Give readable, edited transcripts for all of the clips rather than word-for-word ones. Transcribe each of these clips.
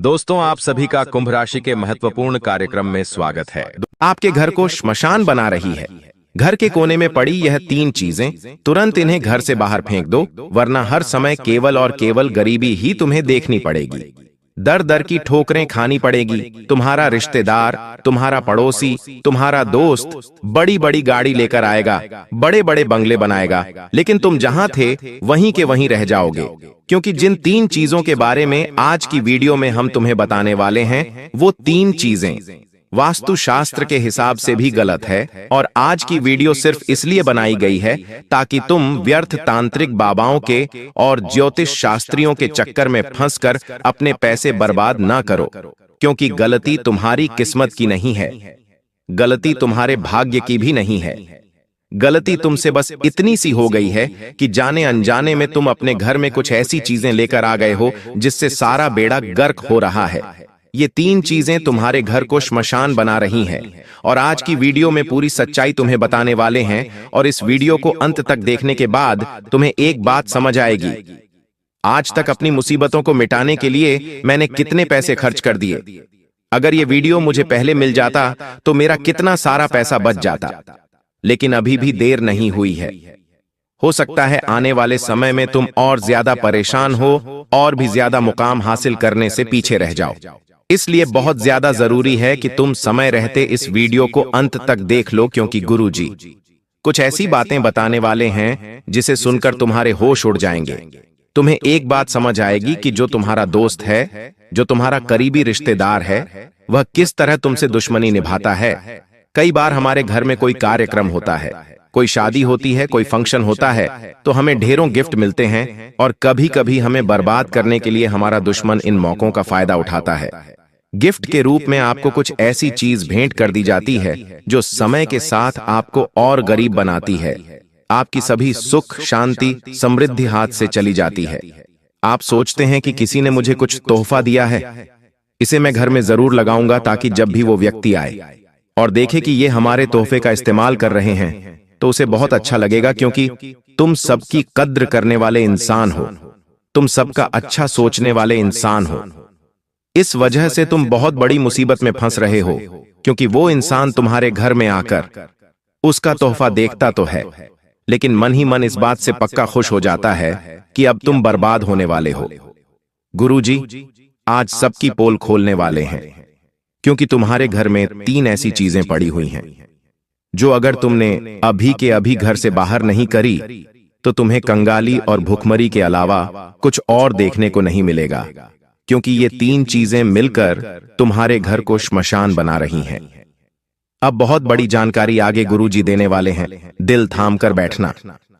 दोस्तों, आप सभी का कुंभ राशि के महत्वपूर्ण कार्यक्रम में स्वागत है। आपके घर को श्मशान बना रही है। घर के कोने में पड़ी यह 3 चीजें तुरंत इन्हें घर से बाहर फेंक दो, वरना हर समय केवल और केवल गरीबी ही तुम्हें देखनी पड़ेगी। दर दर की ठोकरें खानी पड़ेगी। तुम्हारा रिश्तेदार, तुम्हारा पड़ोसी, तुम्हारा दोस्त बड़ी बड़ी गाड़ी लेकर आएगा, बड़े बड़े बंगले बनाएगा, लेकिन तुम जहां थे वहीं के वहीं रह जाओगे। क्योंकि जिन 3 चीजों के बारे में आज की वीडियो में हम तुम्हें बताने वाले हैं, वो 3 चीजें वास्तुशास्त्र के हिसाब से भी गलत है। और आज की वीडियो सिर्फ इसलिए बनाई गई है ताकि तुम व्यर्थ तांत्रिक बाबाओं के और ज्योतिष शास्त्रियों के चक्कर में फंसकर अपने पैसे बर्बाद ना करो। क्योंकि गलती तुम्हारी किस्मत की नहीं है, गलती तुम्हारे भाग्य की भी नहीं है। गलती तुमसे बस इतनी सी हो गई है कि जाने अनजाने में तुम अपने घर में कुछ ऐसी चीजें लेकर आ गए हो जिससे सारा बेड़ा गर्क हो रहा है। ये 3 चीजें तुम्हारे घर को श्मशान बना रही हैं और आज की वीडियो में पूरी सच्चाई तुम्हें बताने वाले हैं। और इस वीडियो को अंत तक देखने के बाद तुम्हें एक बात समझ आएगी, आज तक अपनी मुसीबतों को मिटाने के लिए मैंने कितने पैसे खर्च कर दिए। अगर ये वीडियो मुझे पहले मिल जाता तो मेरा कितना सारा पैसा बच जाता। लेकिन अभी भी देर नहीं हुई है। हो सकता है आने वाले समय में तुम और ज्यादा परेशान हो और भी ज्यादा मुकाम हासिल करने से पीछे रह जाओ। इसलिए बहुत ज्यादा जरूरी है कि तुम समय रहते इस वीडियो को अंत तक देख लो, क्योंकि गुरुजी कुछ ऐसी बातें बताने वाले हैं जिसे सुनकर तुम्हारे होश उड़ जाएंगे। तुम्हें एक बात समझ आएगी कि जो तुम्हारा दोस्त है, जो तुम्हारा करीबी रिश्तेदार है, वह किस तरह तुमसे दुश्मनी निभाता है। कई बार हमारे घर में कोई कार्यक्रम होता है, कोई शादी होती है, कोई फंक्शन होता है, तो हमें ढेरों गिफ्ट मिलते हैं और कभी कभी हमें बर्बाद करने के लिए हमारा दुश्मन इन मौकों का फायदा उठाता है। गिफ्ट के रूप में आपको कुछ ऐसी चीज भेंट कर दी जाती है जो समय के साथ आपको और गरीब बनाती है। आपकी सभी सुख, शांति, समृद्धि हाथ से चली जाती है। आप सोचते हैं कि किसी ने मुझे कुछ तोहफा दिया है, इसे मैं घर में जरूर लगाऊंगा ताकि जब भी वो व्यक्ति आए और देखे कि ये हमारे तोहफे का इस्तेमाल कर रहे हैं तो उसे बहुत अच्छा लगेगा। क्योंकि तुम सबकी कद्र करने वाले इंसान हो, तुम सबका अच्छा सोचने वाले इंसान हो। इस वजह से तुम बहुत बड़ी मुसीबत में फंस रहे हो, क्योंकि वो इंसान तुम्हारे घर में आकर उसका तोहफा देखता तो है, लेकिन मन ही मन इस बात से पक्का खुश हो जाता है कि अब तुम बर्बाद होने वाले हो। गुरुजी आज सबकी पोल खोलने वाले हैं, क्योंकि तुम्हारे घर में 3 ऐसी चीजें पड़ी हुई हैं जो अगर तुमने अभी के अभी घर से बाहर नहीं करी तो तुम्हें कंगाली और भुखमरी के अलावा कुछ और देखने को नहीं मिलेगा। क्योंकि ये 3 चीजें मिलकर तुम्हारे घर को श्मशान बना रही हैं। अब बहुत बड़ी जानकारी आगे गुरुजी देने वाले हैं। दिल थाम कर बैठना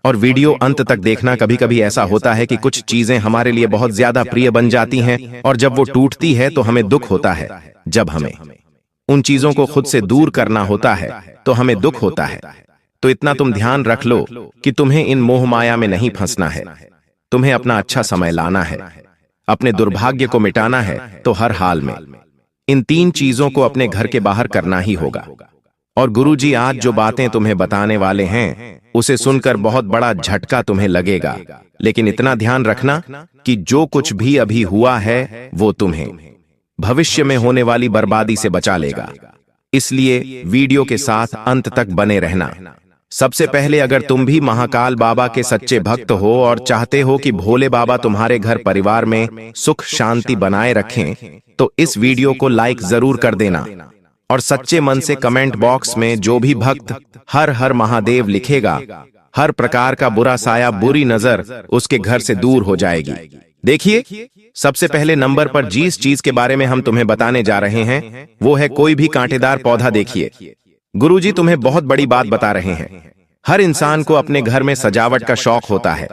और वीडियो अंत तक देखना। कभी कभी ऐसा होता है कि कुछ चीजें हमारे लिए बहुत ज्यादा प्रिय बन जाती हैं और जब वो टूटती है तो हमें दुख होता है। जब हमें उन चीजों को खुद से दूर करना होता है तो हमें दुख होता है। तो इतना तुम ध्यान रख लो कि तुम्हें इन मोह माया में नहीं फंसना है। तुम्हें अपना अच्छा समय लाना है, अपने दुर्भाग्य को मिटाना है, तो हर हाल में इन 3 चीजों को अपने घर के बाहर करना ही होगा। और गुरुजी आज जो बातें तुम्हें बताने वाले हैं उसे सुनकर बहुत बड़ा झटका तुम्हें लगेगा, लेकिन इतना ध्यान रखना कि जो कुछ भी अभी हुआ है वो तुम्हें भविष्य में होने वाली बर्बादी से बचा लेगा। इसलिए वीडियो के साथ अंत तक बने रहना। सबसे पहले, अगर तुम भी महाकाल बाबा के सच्चे भक्त हो और चाहते हो कि भोले बाबा तुम्हारे घर परिवार में सुख शांति बनाए रखें, तो इस वीडियो को लाइक जरूर कर देना और सच्चे मन से कमेंट बॉक्स में जो भी भक्त हर हर महादेव लिखेगा, हर प्रकार का बुरा साया, बुरी नजर उसके घर से दूर हो जाएगी। देखिए, सबसे पहले नंबर पर जिस चीज के बारे में हम तुम्हें बताने जा रहे हैं वो है कोई भी कांटेदार पौधा। देखिए, गुरुजी तुम्हें बहुत बड़ी बात बता रहे हैं। हर इंसान को अपने घर में सजावट का शौक होता है।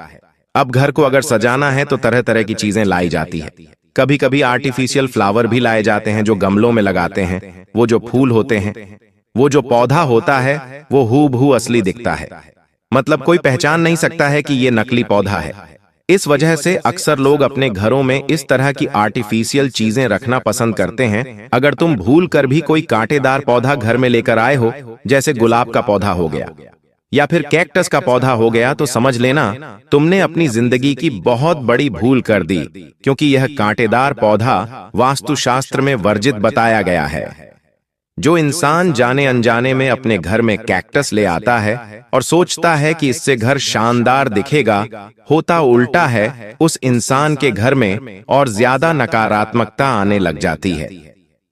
अब घर को अगर सजाना है तो तरह तरह की चीजें लाई जाती है। कभी कभी आर्टिफिशियल फ्लावर भी लाए जाते हैं जो गमलों में लगाते हैं। वो जो फूल होते हैं, वो जो पौधा होता है, वो हूबहू असली दिखता है। मतलब कोई पहचान नहीं सकता है कि ये नकली पौधा है। इस वजह से अक्सर लोग अपने घरों में इस तरह की आर्टिफिशियल चीजें रखना पसंद करते हैं। अगर तुम भूल कर भी कोई कांटेदार पौधा घर में लेकर आए हो, जैसे गुलाब का पौधा हो गया, या फिर कैक्टस का पौधा हो गया तो समझ लेना तुमने अपनी जिंदगी की बहुत बड़ी भूल कर दी, क्योंकि यह कांटेदार पौधा वास्तुशास्त्र में वर्जित बताया गया है। जो इंसान जाने अनजाने में अपने घर में कैक्टस ले आता है और सोचता है कि इससे घर शानदार दिखेगा, होता उल्टा है। उस इंसान के घर में और ज्यादा नकारात्मकता आने लग जाती है।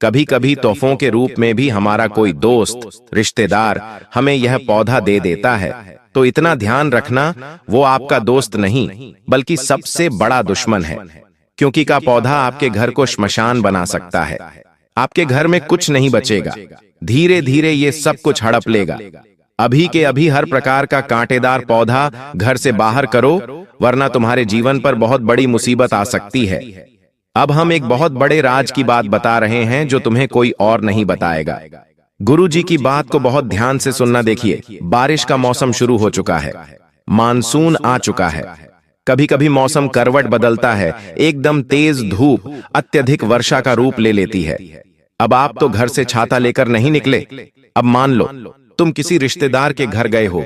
कभी कभी तोहफों के रूप में भी हमारा कोई दोस्त, रिश्तेदार हमें यह पौधा दे देता है, तो इतना ध्यान रखना वो आपका दोस्त नहीं बल्कि सबसे बड़ा दुश्मन है, क्योंकि का पौधा आपके घर को श्मशान बना सकता है। आपके घर में कुछ नहीं बचेगा, धीरे धीरे ये सब कुछ हड़प लेगा। अभी के अभी हर प्रकार का कांटेदार पौधा घर से बाहर करो, वरना तुम्हारे जीवन पर बहुत बड़ी मुसीबत आ सकती है। अब हम एक बहुत बड़े राज की बात बता रहे हैं जो तुम्हें कोई और नहीं बताएगा। गुरुजी की बात को बहुत ध्यान से सुनना। देखिए, बारिश का मौसम शुरू हो चुका है, मानसून आ चुका है। कभी कभी मौसम करवट बदलता है, एकदम तेज धूप अत्यधिक वर्षा का रूप ले लेती है। अब आप तो घर से छाता लेकर नहीं निकले। अब मान लो तुम किसी रिश्तेदार के घर गए हो,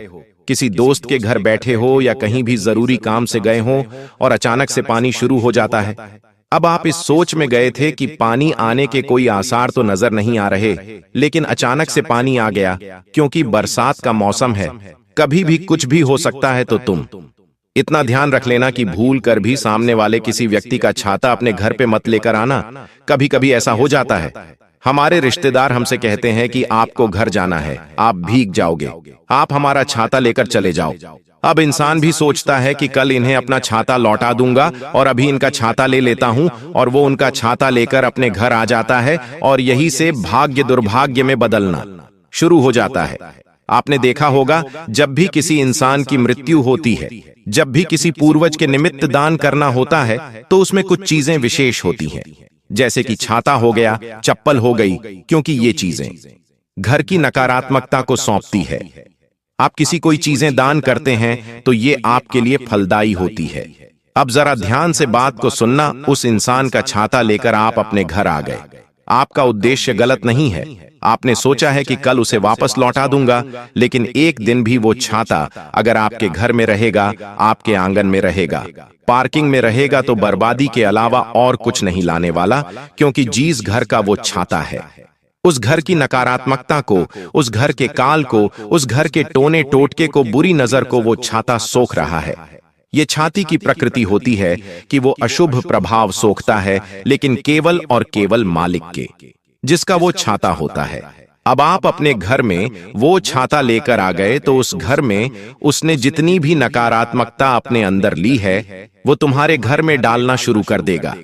किसी दोस्त के घर बैठे हो या कहीं भी जरूरी काम से गए हो और अचानक से पानी शुरू हो जाता है। अब आप इस सोच में गए थे कि पानी आने के कोई आसार तो नजर नहीं आ रहे, लेकिन अचानक से पानी आ गया। क्योंकि बरसात का मौसम है, कभी भी कुछ भी हो सकता है। तो तुम इतना ध्यान रख लेना कि भूल कर भी सामने वाले किसी व्यक्ति का छाता अपने घर पे मत लेकर आना। कभी कभी ऐसा हो जाता है, हमारे रिश्तेदार हमसे कहते हैं कि आपको घर जाना है, आप भीग जाओगे, आप हमारा छाता लेकर चले जाओ। अब इंसान भी सोचता है कि कल इन्हें अपना छाता लौटा दूंगा और अभी इनका छाता ले लेता हूं, और वो उनका छाता लेकर अपने घर आ जाता है और यही से भाग्य दुर्भाग्य में बदलना शुरू हो जाता है। आपने देखा होगा, जब भी किसी इंसान की मृत्यु होती है, जब भी किसी पूर्वज के निमित्त दान करना होता है, तो उसमें कुछ चीजें विशेष होती हैं, जैसे कि छाता हो गया, चप्पल हो गई, क्योंकि ये चीजें घर की नकारात्मकता को सौंपती है। आप किसी कोई चीजें दान करते हैं तो ये आपके लिए फलदायी होती है। अब जरा ध्यान से बात को सुनना। उस इंसान का छाता लेकर आप अपने घर आ गए। आपका उद्देश्य गलत नहीं है, आपने सोचा है कि कल उसे वापस लौटा दूंगा, लेकिन एक दिन भी वो छाता अगर आपके घर में रहेगा, आपके आंगन में रहेगा, पार्किंग में रहेगा, तो बर्बादी के अलावा और कुछ नहीं लाने वाला, क्योंकि जिस घर का वो छाता है, उस घर की नकारात्मकता को, उस घर के काल को, उस घर के टोने टोटके को, बुरी नजर को वो छाता सोख रहा है। ये छाती की प्रकृति होती है कि वो अशुभ प्रभाव सोखता है, लेकिन केवल और केवल मालिक के, जिसका वो छाता होता है। अब आप अपने घर में वो छाता लेकर आ गए, तो उस घर में उसने जितनी भी नकारात्मकता अपने अंदर ली है, वो तुम्हारे घर में डालना शुरू कर देगा।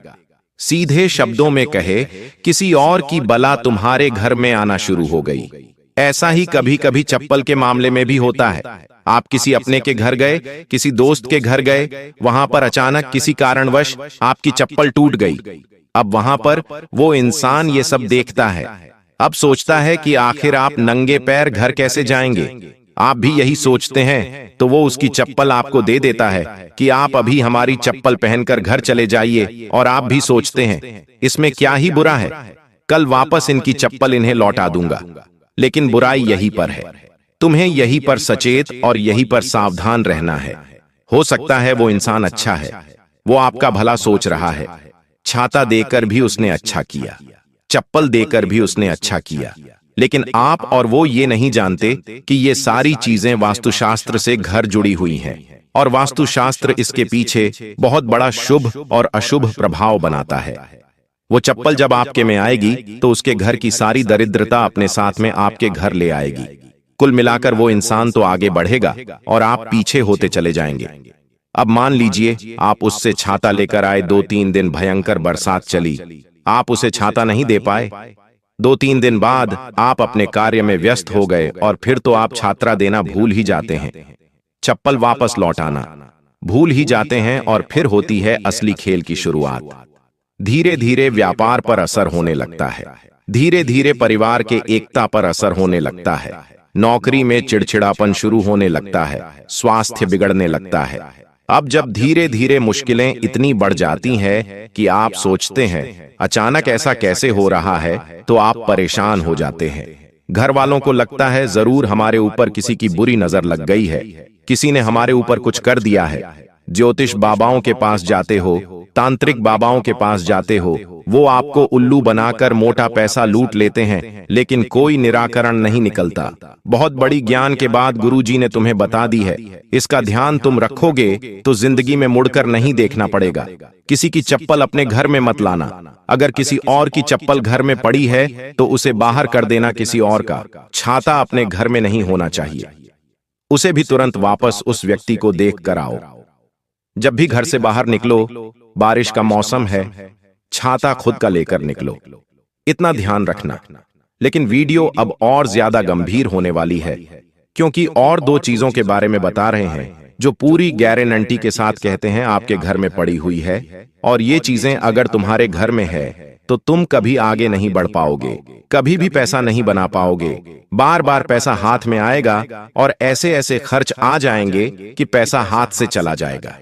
सीधे शब्दों में कहे, किसी और की बला तुम्हारे घर में आना शुरू हो गई। ऐसा ही कभी कभी चप्पल के मामले में भी होता है। आप किसी अपने के घर गए, किसी दोस्त के घर गए, वहां पर अचानक किसी कारणवश आपकी चप्पल टूट गई। अब वहां पर वो इंसान ये सब देखता है, अब सोचता है कि आखिर आप नंगे पैर घर कैसे जाएंगे। आप भी यही सोचते हैं, तो वो उसकी चप्पल आपको दे देता है कि आप अभी हमारी चप्पल पहनकर घर चले जाइए, और आप भी सोचते हैं इसमें क्या ही बुरा है, कल वापस इनकी चप्पल इन्हें लौटा दूंगा। लेकिन बुराई यहीं पर है। तुम्हें यहीं पर सचेत और यहीं पर सावधान रहना है। हो सकता है वो इंसान अच्छा है, वो आपका भला सोच रहा है। छाता देकर भी उसने अच्छा किया, चप्पल देकर भी उसने अच्छा किया, लेकिन आप और वो ये नहीं जानते कि ये सारी चीजें वास्तुशास्त्र से घर जुड़ी हुई हैं, और वास्तुशास्त्र इसके पीछे बहुत बड़ा शुभ और अशुभ प्रभाव बनाता है। वो चप्पल जब आपके में आएगी, तो उसके घर की सारी दरिद्रता अपने साथ में आपके घर ले आएगी। कुल मिलाकर वो इंसान तो आगे बढ़ेगा और आप पीछे होते चले जाएंगे। अब मान लीजिए आप उससे छाता लेकर आए, 2-3 दिन भयंकर बरसात चली, आप उसे छाता नहीं दे पाए। 2-3 दिन बाद आप अपने कार्य में व्यस्त हो गए, और फिर तो आप छात्रा देना भूल ही जाते हैं, चप्पल वापस लौटाना भूल ही जाते हैं, और फिर होती है असली खेल की शुरुआत। धीरे धीरे व्यापार पर असर होने लगता है, धीरे धीरे परिवार के एकता पर असर होने लगता है, नौकरी में चिड़चिड़ापन शुरू होने लगता है, स्वास्थ्य बिगड़ने लगता है। अब जब धीरे धीरे मुश्किलें इतनी बढ़ जाती हैं कि आप सोचते हैं अचानक ऐसा कैसे हो रहा है, तो आप परेशान हो जाते हैं। घर वालों को लगता है जरूर हमारे ऊपर किसी की बुरी नजर लग गई है, किसी ने हमारे ऊपर कुछ कर दिया है। ज्योतिष बाबाओं के पास जाते हो, तांत्रिक बाबाओं के पास जाते हो, वो आपको उल्लू बनाकर मोटा पैसा लूट लेते हैं, लेकिन कोई निराकरण नहीं निकलता। बहुत बड़ी ज्ञान के बाद गुरुजी ने तुम्हें बता दी है, इसका ध्यान तुम रखोगे तो जिंदगी में मुड़कर नहीं देखना पड़ेगा। किसी की चप्पल अपने घर में मत लाना। अगर किसी और की चप्पल घर में पड़ी है तो उसे बाहर कर देना किसी और का। छाता अपने घर में नहीं होना चाहिए, उसे भी तुरंत वापस उस व्यक्ति को देख कर आओ। जब भी घर से बाहर निकलो, बारिश का मौसम है, छाता खुद का लेकर निकलो। इतना ध्यान रखना। लेकिन वीडियो अब और ज्यादा गंभीर होने वाली है, क्योंकि और दो चीजों के बारे में बता रहे हैं जो पूरी गारंटी के साथ कहते हैं आपके घर में पड़ी हुई है, और ये चीजें अगर तुम्हारे घर में है तो तुम कभी आगे नहीं बढ़ पाओगे, कभी भी पैसा नहीं बना पाओगे। बार बार पैसा हाथ में आएगा और ऐसे ऐसे खर्च आ जाएंगे कि पैसा हाथ से चला जाएगा।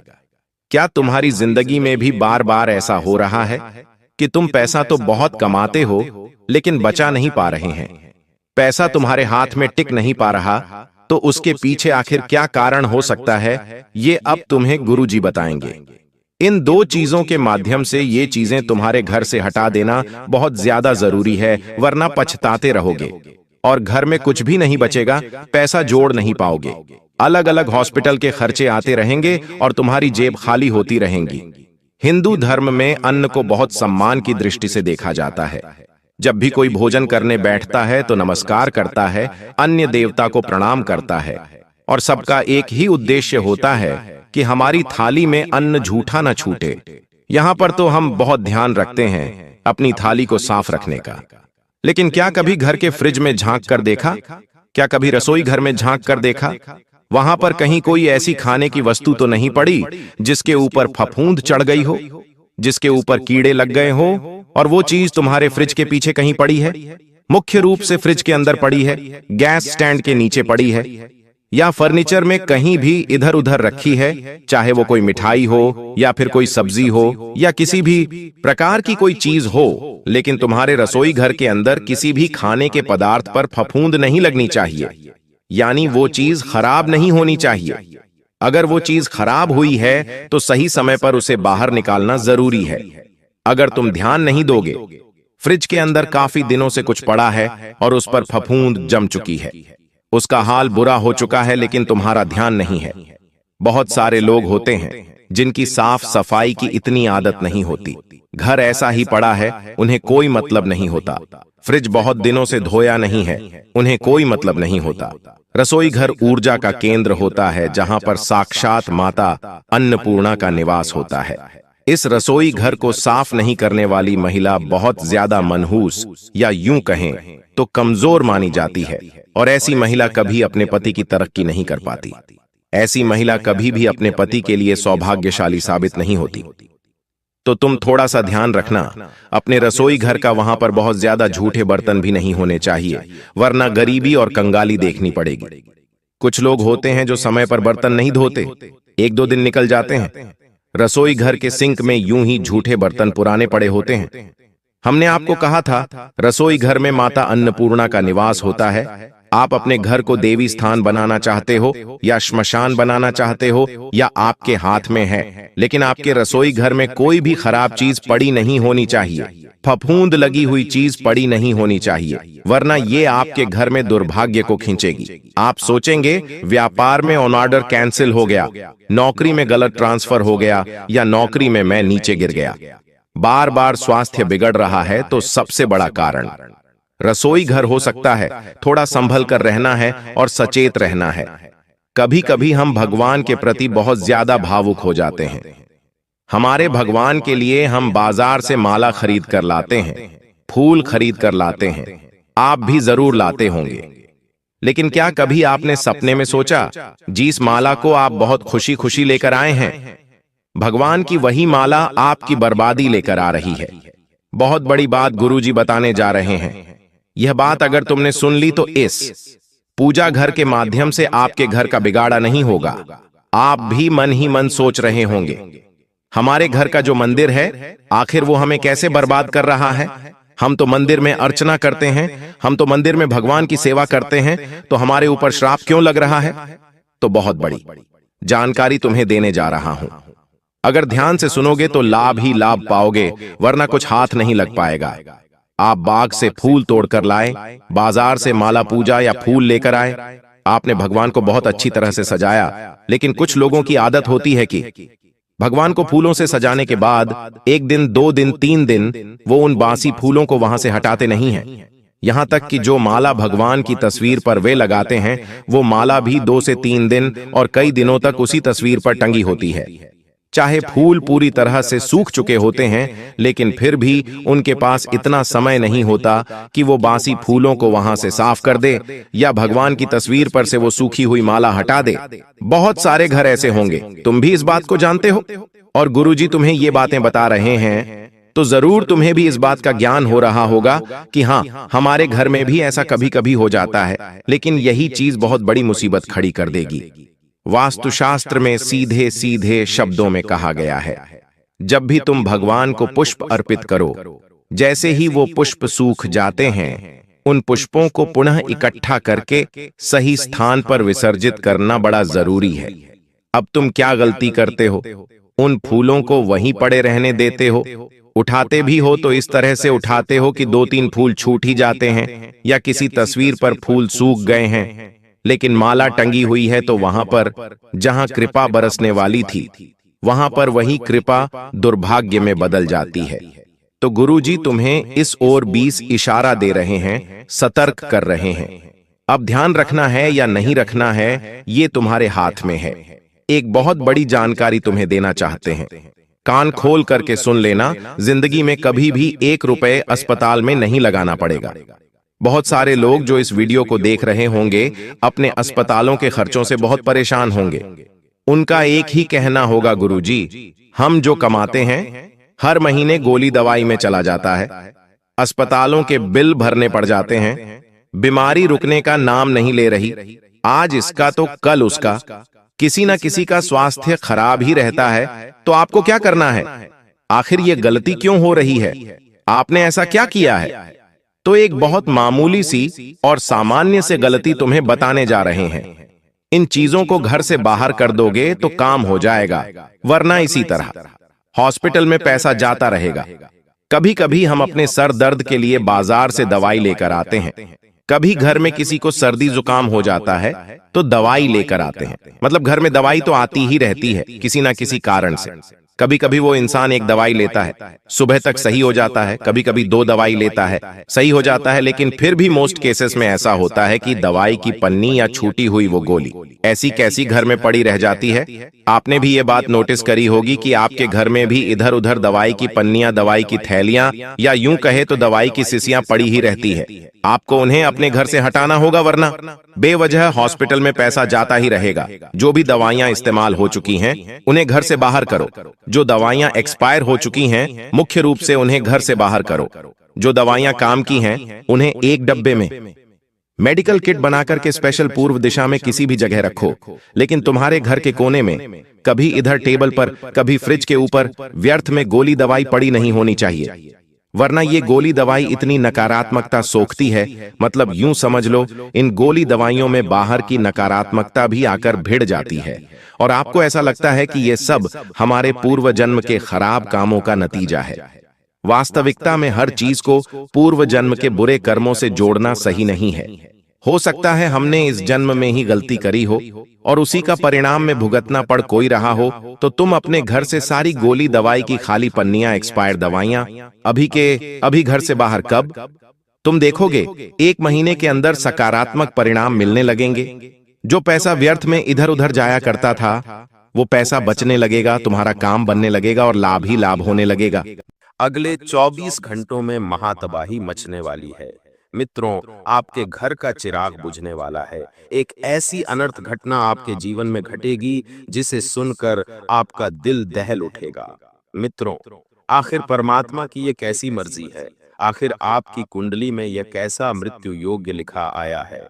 क्या तुम्हारी जिंदगी में भी बार बार ऐसा हो रहा है कि तुम पैसा तो बहुत कमाते हो लेकिन बचा नहीं पा रहे हैं? पैसा तुम्हारे हाथ में टिक नहीं पा रहा, तो उसके पीछे आखिर क्या कारण हो सकता है, ये अब तुम्हें गुरुजी बताएंगे। इन दो चीजों के माध्यम से ये चीजें तुम्हारे घर से हटा देना बहुत ज्यादा जरूरी है, वरना पछताते रहोगे और घर में कुछ भी नहीं बचेगा, पैसा जोड़ नहीं पाओगे। अलग अलग हॉस्पिटल के खर्चे आते रहेंगे और तुम्हारी जेब खाली होती रहेंगी। हिंदू धर्म में अन्न को बहुत सम्मान की दृष्टि से देखा जाता है। जब भी कोई भोजन करने बैठता है तो नमस्कार करता है, अन्य देवता को प्रणाम करता है, और सबका एक ही उद्देश्य होता है कि हमारी थाली में अन्न झूठा न छूटे। यहां पर तो हम बहुत ध्यान रखते हैं अपनी थाली को साफ रखने का। लेकिन क्या कभी घर के फ्रिज में झांक कर देखा? क्या कभी रसोई घर में झांक कर देखा? वहां पर कहीं कोई ऐसी खाने की वस्तु तो नहीं पड़ी जिसके ऊपर फफूंद चढ़ गई हो, जिसके ऊपर कीड़े लग गए हो, और वो चीज तुम्हारे फ्रिज के पीछे कहीं पड़ी है? मुख्य रूप से फ्रिज के अंदर पड़ी है, गैस स्टैंड के नीचे पड़ी है, या फर्नीचर में कहीं भी इधर उधर रखी है, चाहे वो कोई मिठाई हो या फिर कोई सब्जी हो या किसी भी प्रकार की कोई चीज हो, लेकिन तुम्हारे रसोई घर के अंदर किसी भी खाने के पदार्थ पर फफूंद नहीं लगनी चाहिए, यानी वो चीज खराब नहीं होनी चाहिए। अगर वो चीज खराब हुई है तो सही समय पर उसे बाहर निकालना जरूरी है। अगर तुम ध्यान नहीं दोगे, फ्रिज के अंदर काफी दिनों से कुछ पड़ा है और उस पर फफूंद जम चुकी है, उसका हाल बुरा हो चुका है, लेकिन तुम्हारा ध्यान नहीं है। बहुत सारे लोग होते हैं जिनकी साफ सफाई की इतनी आदत नहीं होती, घर ऐसा ही पड़ा है, उन्हें कोई मतलब नहीं होता। फ्रिज बहुत दिनों से धोया नहीं है, उन्हें कोई मतलब नहीं होता। रसोई घर ऊर्जा का केंद्र होता है, जहां पर साक्षात माता अन्नपूर्णा का निवास होता है। इस रसोई घर को साफ नहीं करने वाली महिला बहुत ज्यादा मनहूस या यूं कहें तो कमजोर मानी जाती है, और ऐसी महिला कभी अपने पति की तरक्की नहीं कर पाती। ऐसी महिला कभी भी अपने पति के लिए सौभाग्यशाली साबित नहीं होती। तो तुम थोड़ा सा ध्यान रखना अपने रसोई घर का, वहां पर बहुत ज्यादा झूठे बर्तन भी नहीं होने चाहिए, वरना गरीबी और कंगाली देखनी पड़ेगी। कुछ लोग होते हैं जो समय पर बर्तन नहीं धोते, एक दो दिन निकल जाते हैं, रसोई घर के सिंक में यूं ही झूठे बर्तन पुराने पड़े होते हैं। हमने आपको कहा था रसोई घर में माता अन्नपूर्णा का निवास होता है। आप अपने घर को देवी स्थान बनाना चाहते हो या श्मशान बनाना चाहते हो, या आपके हाथ में है, लेकिन आपके रसोई घर में कोई भी खराब चीज पड़ी नहीं होनी चाहिए, फफूंद लगी हुई चीज पड़ी नहीं होनी चाहिए, वरना ये आपके घर में दुर्भाग्य को खींचेगी। आप सोचेंगे व्यापार में ऑन ऑर्डर कैंसिल हो गया, नौकरी में गलत ट्रांसफर हो गया, या नौकरी में मैं नीचे गिर गया। बार बार स्वास्थ्य बिगड़ रहा है तो सबसे बड़ा कारण रसोई घर हो सकता है। थोड़ा संभल कर रहना है और सचेत रहना है। कभी कभी हम भगवान के प्रति बहुत ज्यादा भावुक हो जाते हैं। हमारे भगवान के लिए हम बाजार से माला खरीद कर लाते हैं, फूल खरीद कर लाते हैं, आप भी जरूर लाते होंगे। लेकिन क्या कभी आपने सपने में सोचा जिस माला को आप बहुत खुशी खुशी लेकर आए हैं, भगवान की वही माला आपकी बर्बादी लेकर आ रही है। बहुत बड़ी बात गुरुजी बताने जा रहे हैं। यह बात अगर तुमने सुन ली तो इस पूजा घर के माध्यम से आपके घर का बिगाड़ा नहीं होगा। आप भी मन ही मन सोच रहे होंगे हमारे घर का जो मंदिर है आखिर वो हमें कैसे बर्बाद कर रहा है। हम तो मंदिर में अर्चना करते हैं, हम तो मंदिर में भगवान की सेवा करते हैं, तो हमारे ऊपर श्राप क्यों लग रहा है? तो बहुत बड़ी जानकारी तुम्हें देने जा रहा हूं। अगर ध्यान से सुनोगे तो लाभ ही लाभ पाओगे, वरना कुछ हाथ नहीं लग पाएगा। आप बाग से फूल तोड़कर लाए, बाजार से माला पूजा या फूल लेकर आए, आपने भगवान को बहुत अच्छी तरह से सजाया, लेकिन कुछ लोगों की आदत होती है कि भगवान को फूलों से सजाने के बाद 1 दिन, 2 दिन, 3 दिन वो उन बासी फूलों को वहां से हटाते नहीं हैं। यहां तक कि जो माला भगवान की तस्वीर पर वे लगाते हैं, वो माला भी 2 से 3 दिन और कई दिनों तक उसी तस्वीर पर टंगी होती है। चाहे फूल पूरी तरह से सूख चुके होते हैं, लेकिन फिर भी उनके पास इतना समय नहीं होता कि वो बासी फूलों को वहां से साफ कर दे या भगवान की तस्वीर पर से वो सूखी हुई माला हटा दे। बहुत सारे घर ऐसे होंगे, तुम भी इस बात को जानते हो, और गुरुजी तुम्हें ये बातें बता रहे हैं तो जरूर तुम्हें भी इस बात का ज्ञान हो रहा होगा कि हाँ, हमारे घर में भी ऐसा कभी कभी हो जाता है, लेकिन यही चीज बहुत बड़ी मुसीबत खड़ी कर देगी। वास्तुशास्त्र में सीधे सीधे शब्दों में कहा गया है, जब भी तुम भगवान को पुष्प अर्पित करो, जैसे ही वो पुष्प सूख जाते हैं, उन पुष्पों को पुनः इकट्ठा करके सही स्थान पर विसर्जित करना बड़ा जरूरी है। अब तुम क्या गलती करते हो? उन फूलों को वहीं पड़े रहने देते हो। उठाते भी हो तो इस तरह से उठाते हो कि 2-3 फूल छूट ही जाते हैं, या किसी तस्वीर पर फूल सूख गए हैं, लेकिन माला टंगी हुई है तो वहां पर जहां कृपा बरसने वाली थी, वहां पर वही कृपा दुर्भाग्य में बदल जाती है। तो गुरुजी तुम्हें इस ओर 20 इशारा दे रहे हैं, सतर्क कर रहे हैं। अब ध्यान रखना है या नहीं रखना है, ये तुम्हारे हाथ में है। एक बहुत बड़ी जानकारी तुम्हें देना चाहते हैं, कान खोल करके सुन लेना। जिंदगी में कभी भी 1 रुपए अस्पताल में नहीं लगाना पड़ेगा। बहुत सारे लोग जो इस वीडियो को देख रहे होंगे, अपने अस्पतालों के खर्चों से बहुत परेशान होंगे। उनका एक ही कहना होगा, गुरुजी, हम जो कमाते हैं हर महीने गोली दवाई में चला जाता है, अस्पतालों के बिल भरने पड़ जाते हैं, बीमारी रुकने का नाम नहीं ले रही, आज इसका तो कल उसका, किसी न किसी का स्वास्थ्य खराब ही रहता है। तो आपको क्या करना है? आखिर ये गलती क्यों हो रही है? आपने ऐसा क्या किया है? तो एक बहुत मामूली सी और सामान्य से गलती तुम्हें बताने जा रहे हैं। इन चीजों को घर से बाहर कर दोगे तो काम हो जाएगा, वरना इसी तरह हॉस्पिटल में पैसा जाता रहेगा। कभी कभी हम अपने सर दर्द के लिए बाजार से दवाई लेकर आते हैं, कभी घर में किसी को सर्दी जुकाम हो जाता है तो दवाई लेकर आते हैं। मतलब घर में दवाई तो आती ही रहती है किसी ना किसी कारण से। कभी कभी वो इंसान एक दवाई लेता है, सुबह तक सही हो जाता है, कभी कभी 2 दवाई लेता है, सही हो जाता है, लेकिन फिर भी मोस्ट केसेस में ऐसा होता है कि दवाई की पन्नी या छूटी हुई वो गोली ऐसी कैसी घर में पड़ी रह जाती है। आपने भी ये बात नोटिस करी होगी कि आपके घर में भी इधर उधर दवाई की पन्नियां, दवाई की थैलियां, या यूं कहे तो दवाई की शीशियां पड़ी ही रहती है। आपको उन्हें अपने घर से हटाना होगा, वरना बेवजह हॉस्पिटल में पैसा जाता ही रहेगा। जो भी दवाइयां इस्तेमाल हो चुकी हैं उन्हें घर से बाहर करो। जो दवाइयां एक्सपायर हो चुकी हैं मुख्य रूप से उन्हें घर से बाहर करो। जो दवाइयां काम की हैं उन्हें एक डब्बे में मेडिकल किट बनाकर के स्पेशल पूर्व दिशा में किसी भी जगह रखो, लेकिन तुम्हारे घर के कोने में कभी इधर टेबल पर, कभी फ्रिज के ऊपर व्यर्थ में गोली दवाई पड़ी नहीं होनी चाहिए, वरना ये गोली दवाई इतनी नकारात्मकता सोखती है। मतलब यूं समझ लो, इन गोली दवाइयों में बाहर की नकारात्मकता भी आकर भिड़ जाती है और आपको ऐसा लगता है कि ये सब हमारे पूर्व जन्म के खराब कामों का नतीजा है। वास्तविकता में हर चीज को पूर्व जन्म के बुरे कर्मों से जोड़ना सही नहीं है। हो सकता है हमने इस जन्म में ही गलती करी हो और उसी का परिणाम में भुगतना पड़ कोई रहा हो, तो तुम अपने घर से सारी गोली दवाई की खाली पन्नियां, एक्सपायर्ड दवाइयां अभी के अभी घर से बाहर कब? तुम देखोगे 1 महीने के अंदर सकारात्मक परिणाम मिलने लगेंगे। जो पैसा व्यर्थ में इधर उधर जाया करता था वो पैसा बचने लगेगा, तुम्हारा काम बनने लगेगा और लाभ ही लाभ होने लगेगा। अगले 24 घंटों में महातबाही मचने वाली है। मित्रों, आपके घर का चिराग बुझने वाला है। एक ऐसी अनर्थ घटना आपके जीवन में घटेगी जिसे सुनकर आपका दिल दहल उठेगा। मित्रों, आखिर परमात्मा की ये कैसी मर्जी है? आखिर आपकी कुंडली में यह कैसा मृत्यु योग्य लिखा आया है?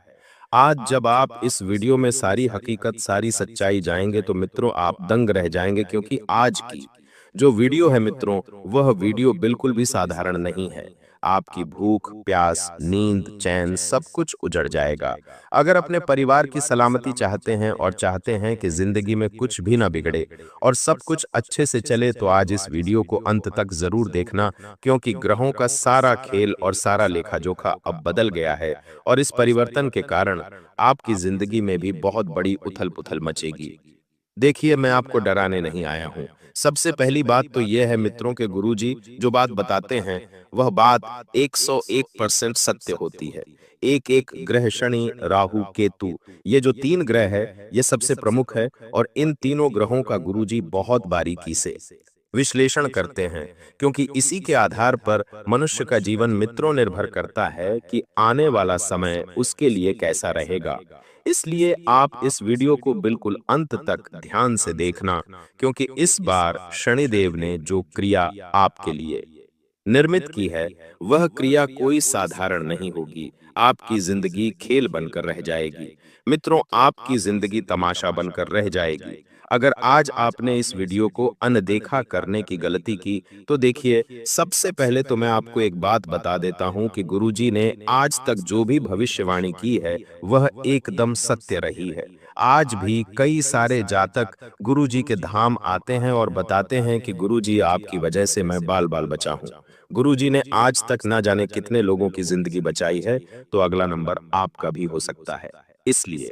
आज जब आप इस वीडियो में सारी हकीकत, सारी सच्चाई जाएंगे तो मित्रों आप दंग रह जाएंगे, क्योंकि आज की जो वीडियो है मित्रों, वह वीडियो बिल्कुल भी साधारण नहीं है। आपकी भूख, प्यास, नींद, चैन सब कुछ उजड़ जाएगा। अगर अपने परिवार की सलामती चाहते हैं और चाहते हैं कि जिंदगी में कुछ भी ना बिगड़े और सब कुछ अच्छे से चले, तो आज इस वीडियो को अंत तक जरूर देखना, क्योंकि ग्रहों का सारा खेल और सारा लेखा जोखा अब बदल गया है और इस परिवर्तन के कारण आपकी जिंदगी में भी बहुत बड़ी उथल पुथल मचेगी। देखिए, मैं आपको डराने नहीं आया हूं। सबसे पहली बात तो यह है मित्रों के गुरुजी जो बात बताते हैं वह बात 101% सत्य होती है। एक एक ग्रह, शनि, राहु, केतु, ये जो तीन ग्रह है ये सबसे प्रमुख है और इन तीनों ग्रहों का गुरुजी बहुत बारीकी से विश्लेषण करते हैं, क्योंकि इसी के आधार पर मनुष्य का जीवन मित्रों निर्भर करता है कि आने वाला समय उसके लिए कैसा रहेगा। इसलिए आप इस वीडियो को बिल्कुल अंत तक ध्यान से देखना, क्योंकि इस बार शनिदेव ने जो क्रिया आपके लिए निर्मित की है वह क्रिया कोई साधारण नहीं होगी। आपकी जिंदगी खेल बनकर रह जाएगी मित्रों, आपकी जिंदगी तमाशा बनकर रह जाएगी। अगर आज आपने इस वीडियो को अनदेखा करने की गलती की तो देखिए, सबसे पहले तो मैं आपको एक बात बता देता हूं कि गुरुजी ने आज तक जो भी भविष्यवाणी की है वह एकदम सत्य रही है। आज भी कई सारे जातक गुरुजी के धाम आते हैं और बताते हैं कि गुरुजी आपकी वजह से मैं बाल बाल बचा हूं। गुरुजी ने आज तक ना जाने कितने लोगों की जिंदगी बचाई है, तो अगला नंबर आपका भी हो सकता है। इसलिए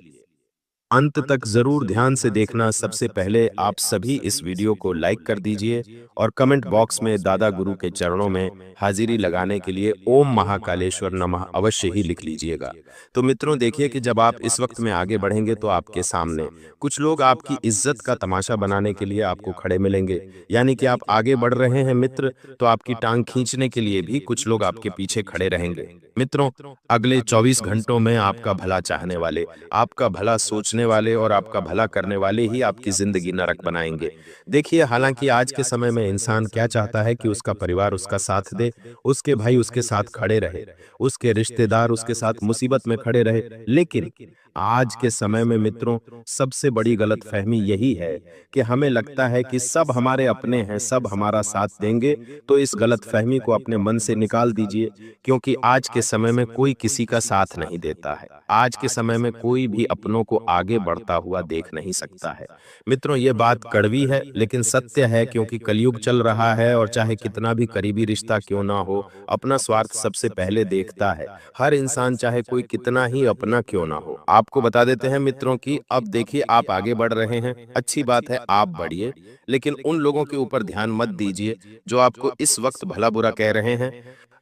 अंत तक जरूर ध्यान से देखना। सबसे पहले आप सभी इस वीडियो को लाइक कर दीजिए और कमेंट बॉक्स में दादा गुरु के चरणों में हाजिरी लगाने के लिए ओम महाकालेश्वर नमः अवश्य ही लिख लीजिएगा। तो मित्रों देखिए कि जब आप इस वक्त में आगे बढ़ेंगे तो आपके सामने कुछ लोग आपकी इज्जत का तमाशा बनाने के लिए आपको खड़े मिलेंगे। यानी कि आप आगे बढ़ रहे हैं मित्र, तो आपकी टांग खींचने के लिए भी कुछ लोग आपके पीछे खड़े रहेंगे। मित्रों, अगले 24 घंटों में आपका भला चाहने वाले, आपका भला सोचने वाले और आपका भला करने वाले ही आपकी जिंदगी नरक बनाएंगे। देखिए, हालांकि आज के समय में इंसान क्या चाहता है कि उसका परिवार उसका साथ दे, उसके भाई उसके साथ खड़े रहे, उसके रिश्तेदार उसके साथ मुसीबत में खड़े रहे, लेकिन आज के समय में मित्रों सबसे बड़ी गलतफहमी यही है कि हमें लगता है कि सब हमारे अपने हैं, सब हमारा साथ देंगे। तो इस गलतफहमी को अपने मन से निकाल दीजिए, क्योंकि आज के समय में कोई किसी का साथ नहीं देता है। आज के समय में कोई भी अपनों को आगे बढ़ता हुआ देख नहीं सकता है। मित्रों, ये बात कड़वी है लेकिन सत्य है, क्योंकि कलयुग चल रहा है और चाहे कितना भी करीबी रिश्ता क्यों ना हो, अपना स्वार्थ सबसे पहले देखता है हर इंसान, चाहे कोई कितना ही अपना क्यों ना हो। आपको बता देते हैं मित्रों की अब देखिए, आप आगे बढ़ रहे हैं, अच्छी बात है, आप बढ़िए, लेकिन उन लोगों के ऊपर ध्यान मत दीजिए जो आपको इस वक्त भला बुरा कह रहे हैं,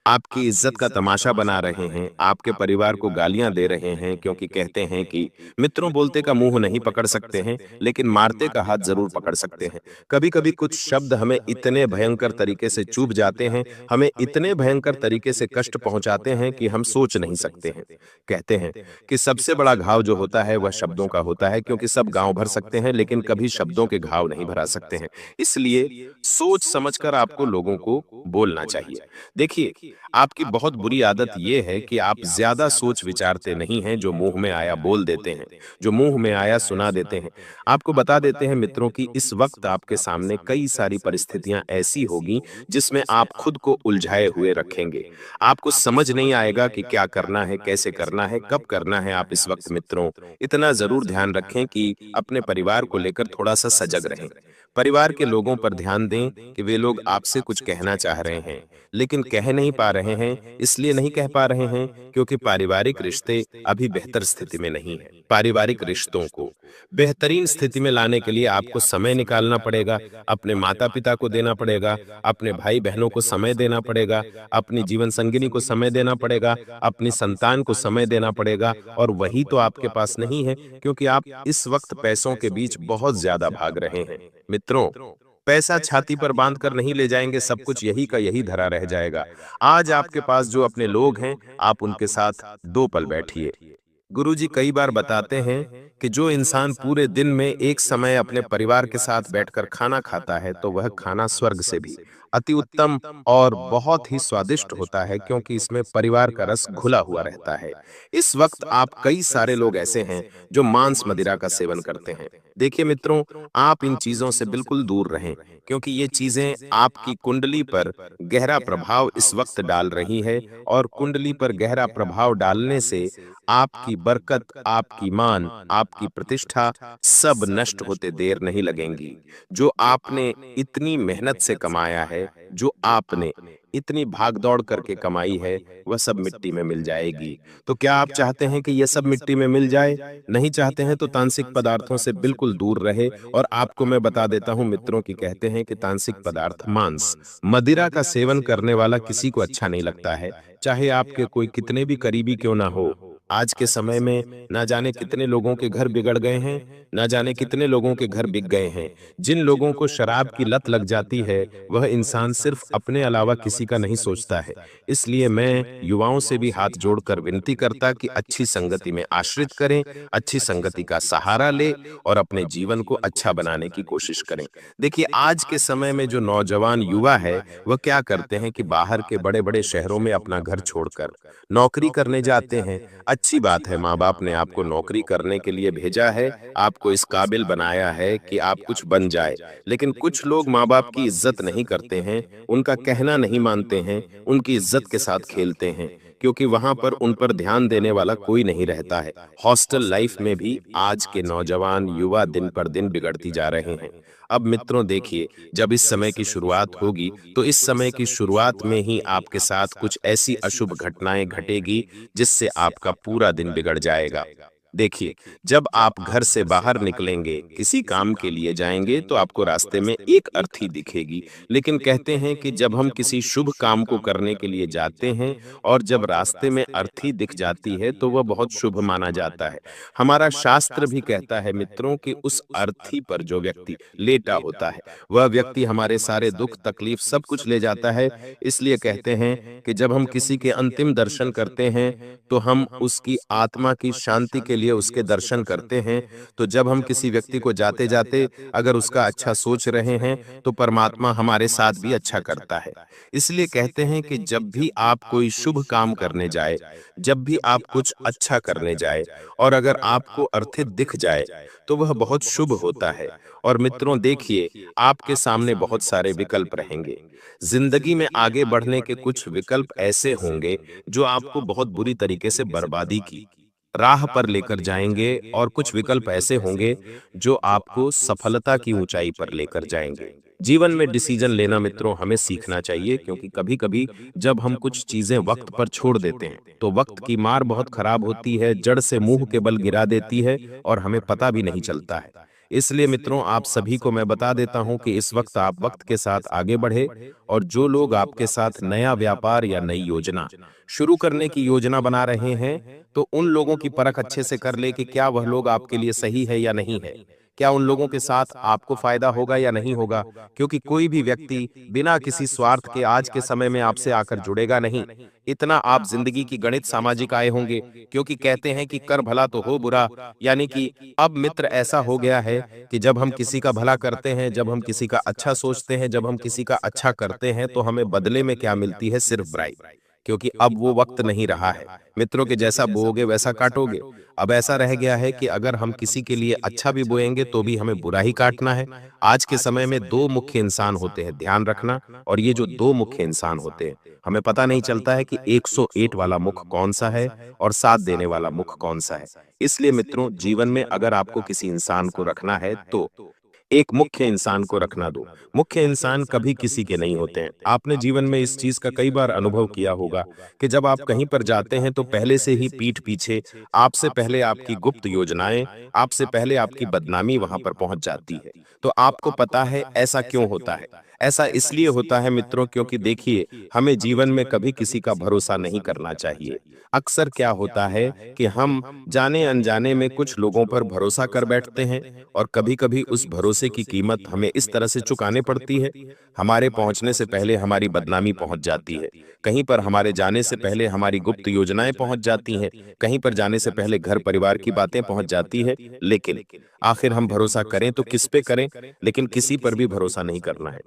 आपकी इज्जत का तमाशा बना रहे हैं, आपके परिवार को गालियां दे रहे हैं, क्योंकि कहते हैं कि मित्रों बोलते का मुंह नहीं पकड़ सकते हैं लेकिन मारते का हाथ जरूर पकड़ सकते हैं। कभी कभी कुछ शब्द हमें इतने भयंकर तरीके से चुभ जाते हैं, हमें इतने भयंकर तरीके से कष्ट पहुंचाते हैं कि हम सोच नहीं सकते हैं। कहते हैं कि सबसे बड़ा घाव जो होता है वह शब्दों का होता है, क्योंकि सब गांव भर सकते हैं लेकिन कभी शब्दों के घाव नहीं भरा सकते हैं। इसलिए सोच समझकर आपको लोगों को बोलना चाहिए। देखिए, आपकी बहुत बुरी आदत यह है कि आप ज्यादा सोच विचारते नहीं हैं, जो मुंह में आया बोल देते हैं, जो मुंह में आया सुना देते हैं। आपको बता देते हैं मित्रों कि इस वक्त आपके सामने कई सारी परिस्थितियां ऐसी होगी जिसमें आप खुद को उलझाए हुए रखेंगे। आपको समझ नहीं आएगा कि क्या करना है, कैसे करना है, कब करना है। आप इस वक्त मित्रों इतना जरूर ध्यान रखें कि अपने परिवार को लेकर थोड़ा सा सजग रहें। परिवार के लोगों पर ध्यान दें कि वे लोग आपसे कुछ कहना चाह रहे हैं लेकिन कह नहीं पा रहे हैं। इसलिए नहीं कह पा रहे हैं क्योंकि पारिवारिक रिश्ते अभी बेहतर स्थिति में नहीं है। पारिवारिक रिश्तों को बेहतरीन स्थिति में लाने के लिए आपको समय निकालना पड़ेगा, अपने माता पिता को देना पड़ेगा, अपने भाई बहनों को समय देना पड़ेगा, अपनी जीवन संगिनी को समय देना पड़ेगा, अपनी संतान को समय देना पड़ेगा। और वही तो आपके पास नहीं है, क्योंकि आप इस वक्त पैसों के बीच बहुत ज्यादा भाग रहे हैं। मित्रों, पैसा छाती पर बांध कर नहीं ले जाएंगे, सब कुछ यही का यही धरा रह जाएगा। आज आपके पास जो अपने लोग हैं, आप उनके साथ 2 पल बैठिए। गुरुजी कई बार बताते हैं कि जो इंसान पूरे दिन में एक समय अपने परिवार के साथ बैठकर खाना खाता है, तो वह खाना स्वर्ग से भी अति उत्तम और बहुत ही स्वादिष्ट होता है, क्योंकि इसमें परिवार का रस घुला हुआ रहता है। इस वक्त आप कई सारे लोग ऐसे हैं जो मांस मदिरा का सेवन करते हैं। देखिए मित्रों, आप इन चीजों से बिल्कुल दूर रहें, क्योंकि ये चीजें आपकी कुंडली पर गहरा प्रभाव इस वक्त डाल रही है, और कुंडली पर गहरा प्रभाव डालने से आपकी बरकत, आपकी मान, आपकी प्रतिष्ठा सब नष्ट होते देर नहीं लगेंगी। जो आपने इतनी मेहनत से कमाया है, जो आपने इतनी भाग-दौड़ करके कमाई है, वह सब मिट्टी में मिल जाएगी। तो क्या आप चाहते हैं कि यह सब मिट्टी में मिल जाए? नहीं चाहते हैं तो तांत्रिक पदार्थों से बिल्कुल दूर रहे। और आपको मैं बता देता हूँ मित्रों कि कहते हैं कि तांत्रिक पदार्थ मांस, मदिरा का सेवन करने वाला किसी को अच्छा नहीं लगता है, चाहे आपके कोई कितने भी करीबी क्यों ना हो। आज के समय में ना जाने कितने लोगों के घर बिगड़ गए हैं, ना जाने कितने लोगों के घर बिक गए हैं। जिन लोगों को शराब की लत लग जाती है, वह इंसान सिर्फ अपने अलावा किसी का नहीं सोचता है। इसलिए मैं युवाओं से भी हाथ जोड़कर विनती करता कि अच्छी संगति में आश्रित करें, अच्छी संगति का सहारा ले और अपने जीवन को अच्छा बनाने की कोशिश करें। देखिए, आज के समय में जो नौजवान युवा है, वह क्या करते हैं कि बाहर के बड़े-बड़े शहरों में अपना घर छोड़कर नौकरी करने जाते हैं। अच्छी बात है, माँ-बाप ने आपको नौकरी करने के लिए भेजा है, आपको इस काबिल बनाया है कि आप कुछ बन जाए। लेकिन कुछ लोग माँ-बाप की इज्जत नहीं करते हैं, उनका कहना नहीं मानते हैं, उनकी इज्जत के साथ खेलते हैं, क्योंकि वहां पर उन पर ध्यान देने वाला कोई नहीं रहता है। हॉस्टल लाइफ में भी आज के नौजवान युवा दिन पर दिन बिगड़ती जा रहे हैं। अब मित्रों देखिए, जब इस समय की शुरुआत होगी, तो इस समय की शुरुआत में ही आपके साथ कुछ ऐसी अशुभ घटनाएं घटेगी जिससे आपका पूरा दिन बिगड़ जाएगा। देखिए, जब आप घर से बाहर निकलेंगे, किसी काम के लिए जाएंगे, तो आपको रास्ते में एक अर्थी दिखेगी। लेकिन कहते हैं कि जब हम किसी शुभ काम को करने के लिए जाते हैं और जब रास्ते में अर्थी दिख जाती है, तो वह बहुत शुभ माना जाता है। हमारा शास्त्र भी कहता है मित्रों कि उस अर्थी पर जो व्यक्ति लेटा होता है, वह व्यक्ति हमारे सारे दुख तकलीफ सब कुछ ले जाता है। इसलिए कहते हैं कि जब हम किसी के अंतिम दर्शन करते हैं, तो हम उसकी आत्मा की शांति के लिए उसके दर्शन करते हैं। तो जब हम किसी व्यक्ति को जाते जाते अगर उसका अच्छा सोच रहे हैं, तो परमात्मा हमारे साथ भी अच्छा करता है। इसलिए कहते हैं कि जब भी आप कोई शुभ काम करने जाए, जब भी आप कुछ अच्छा करने जाए, और अगर आपको अर्थित दिख जाए, तो वह बहुत शुभ होता है। और मित्रों देखिए, आपके सामने बहुत सारे विकल्प रहेंगे। जिंदगी में आगे बढ़ने के कुछ विकल्प ऐसे होंगे जो आपको बहुत बुरी तरीके से बर्बादी की राह पर लेकर जाएंगे, और कुछ विकल्प ऐसे होंगे जो आपको सफलता की ऊंचाई पर लेकर जाएंगे। जीवन में डिसीजन लेना मित्रों हमें सीखना चाहिए, क्योंकि कभी-कभी जब हम कुछ चीजें वक्त पर छोड़ देते हैं, तो वक्त की मार बहुत खराब होती है, जड़ से मुंह के बल गिरा देती है और हमें पता भी नहीं चलता है। इसलिए मित्रों, आप सभी को मैं बता देता हूं कि इस वक्त आप वक्त के साथ आगे बढ़े, और जो लोग आपके साथ नया व्यापार या नई योजना शुरू करने की योजना बना रहे हैं, तो उन लोगों की परख अच्छे से कर ले कि क्या वह लोग आपके लिए सही है या नहीं है। क्या उन लोगों के साथ आपको फायदा होगा या नहीं होगा, क्योंकि कोई भी व्यक्ति बिना किसी स्वार्थ के आज के समय में आपसे आकर जुड़ेगा नहीं। इतना आप जिंदगी की गणित सामाजिक आए होंगे, क्योंकि कहते हैं कि कर भला तो हो बुरा। यानी कि अब मित्र ऐसा हो गया है कि जब हम किसी का भला करते हैं, जब हम किसी का अच्छा सोचते हैं, जब हम किसी का अच्छा करते हैं, तो हमें बदले में क्या मिलती है? सिर्फ बुराई। क्योंकि अब वो वक्त नहीं रहा है मित्रों के जैसा बोओगे वैसा काटोगे। अब ऐसा रह गया है कि अगर हम किसी के लिए अच्छा भी बोएंगे तो भी हमें बुरा ही काटना है। आज के समय में दो मुख्य इंसान होते हैं, ध्यान रखना। और ये जो दो मुख्य इंसान होते हैं, हमें पता नहीं चलता है कि 108 वाला मुख कौन सा है और साथ देने वाला मुख कौन सा है। इसलिए मित्रों, जीवन में अगर आपको किसी इंसान को रखना है, तो एक मुख्य इंसान को रखना दो। मुख्य इंसान कभी किसी के नहीं होते हैं। आपने जीवन में इस चीज का कई बार अनुभव किया होगा कि जब आप कहीं पर जाते हैं, तो पहले से ही पीठ पीछे आपसे पहले आपकी गुप्त योजनाएं, आपसे पहले आपकी बदनामी वहां पर पहुंच जाती है। तो आपको पता है ऐसा क्यों होता है? ऐसा इसलिए होता है मित्रों, क्योंकि देखिए, हमें जीवन में कभी किसी का भरोसा नहीं करना चाहिए। अक्सर क्या होता है कि हम जाने अनजाने में कुछ लोगों पर भरोसा कर बैठते हैं, और कभी-कभी उस भरोसे की कीमत हमें इस तरह से चुकाने पड़ती है। हमारे पहुंचने से पहले हमारी बदनामी पहुंच जाती है, कहीं पर हमारे जाने से पहले हमारी गुप्त योजनाएं पहुंच जाती हैं, कहीं पर जाने से पहले घर परिवार की बातें पहुंच जाती है। लेकिन आखिर हम भरोसा करें तो किस पे करें? लेकिन किसी पर भी भरोसा नहीं करना है।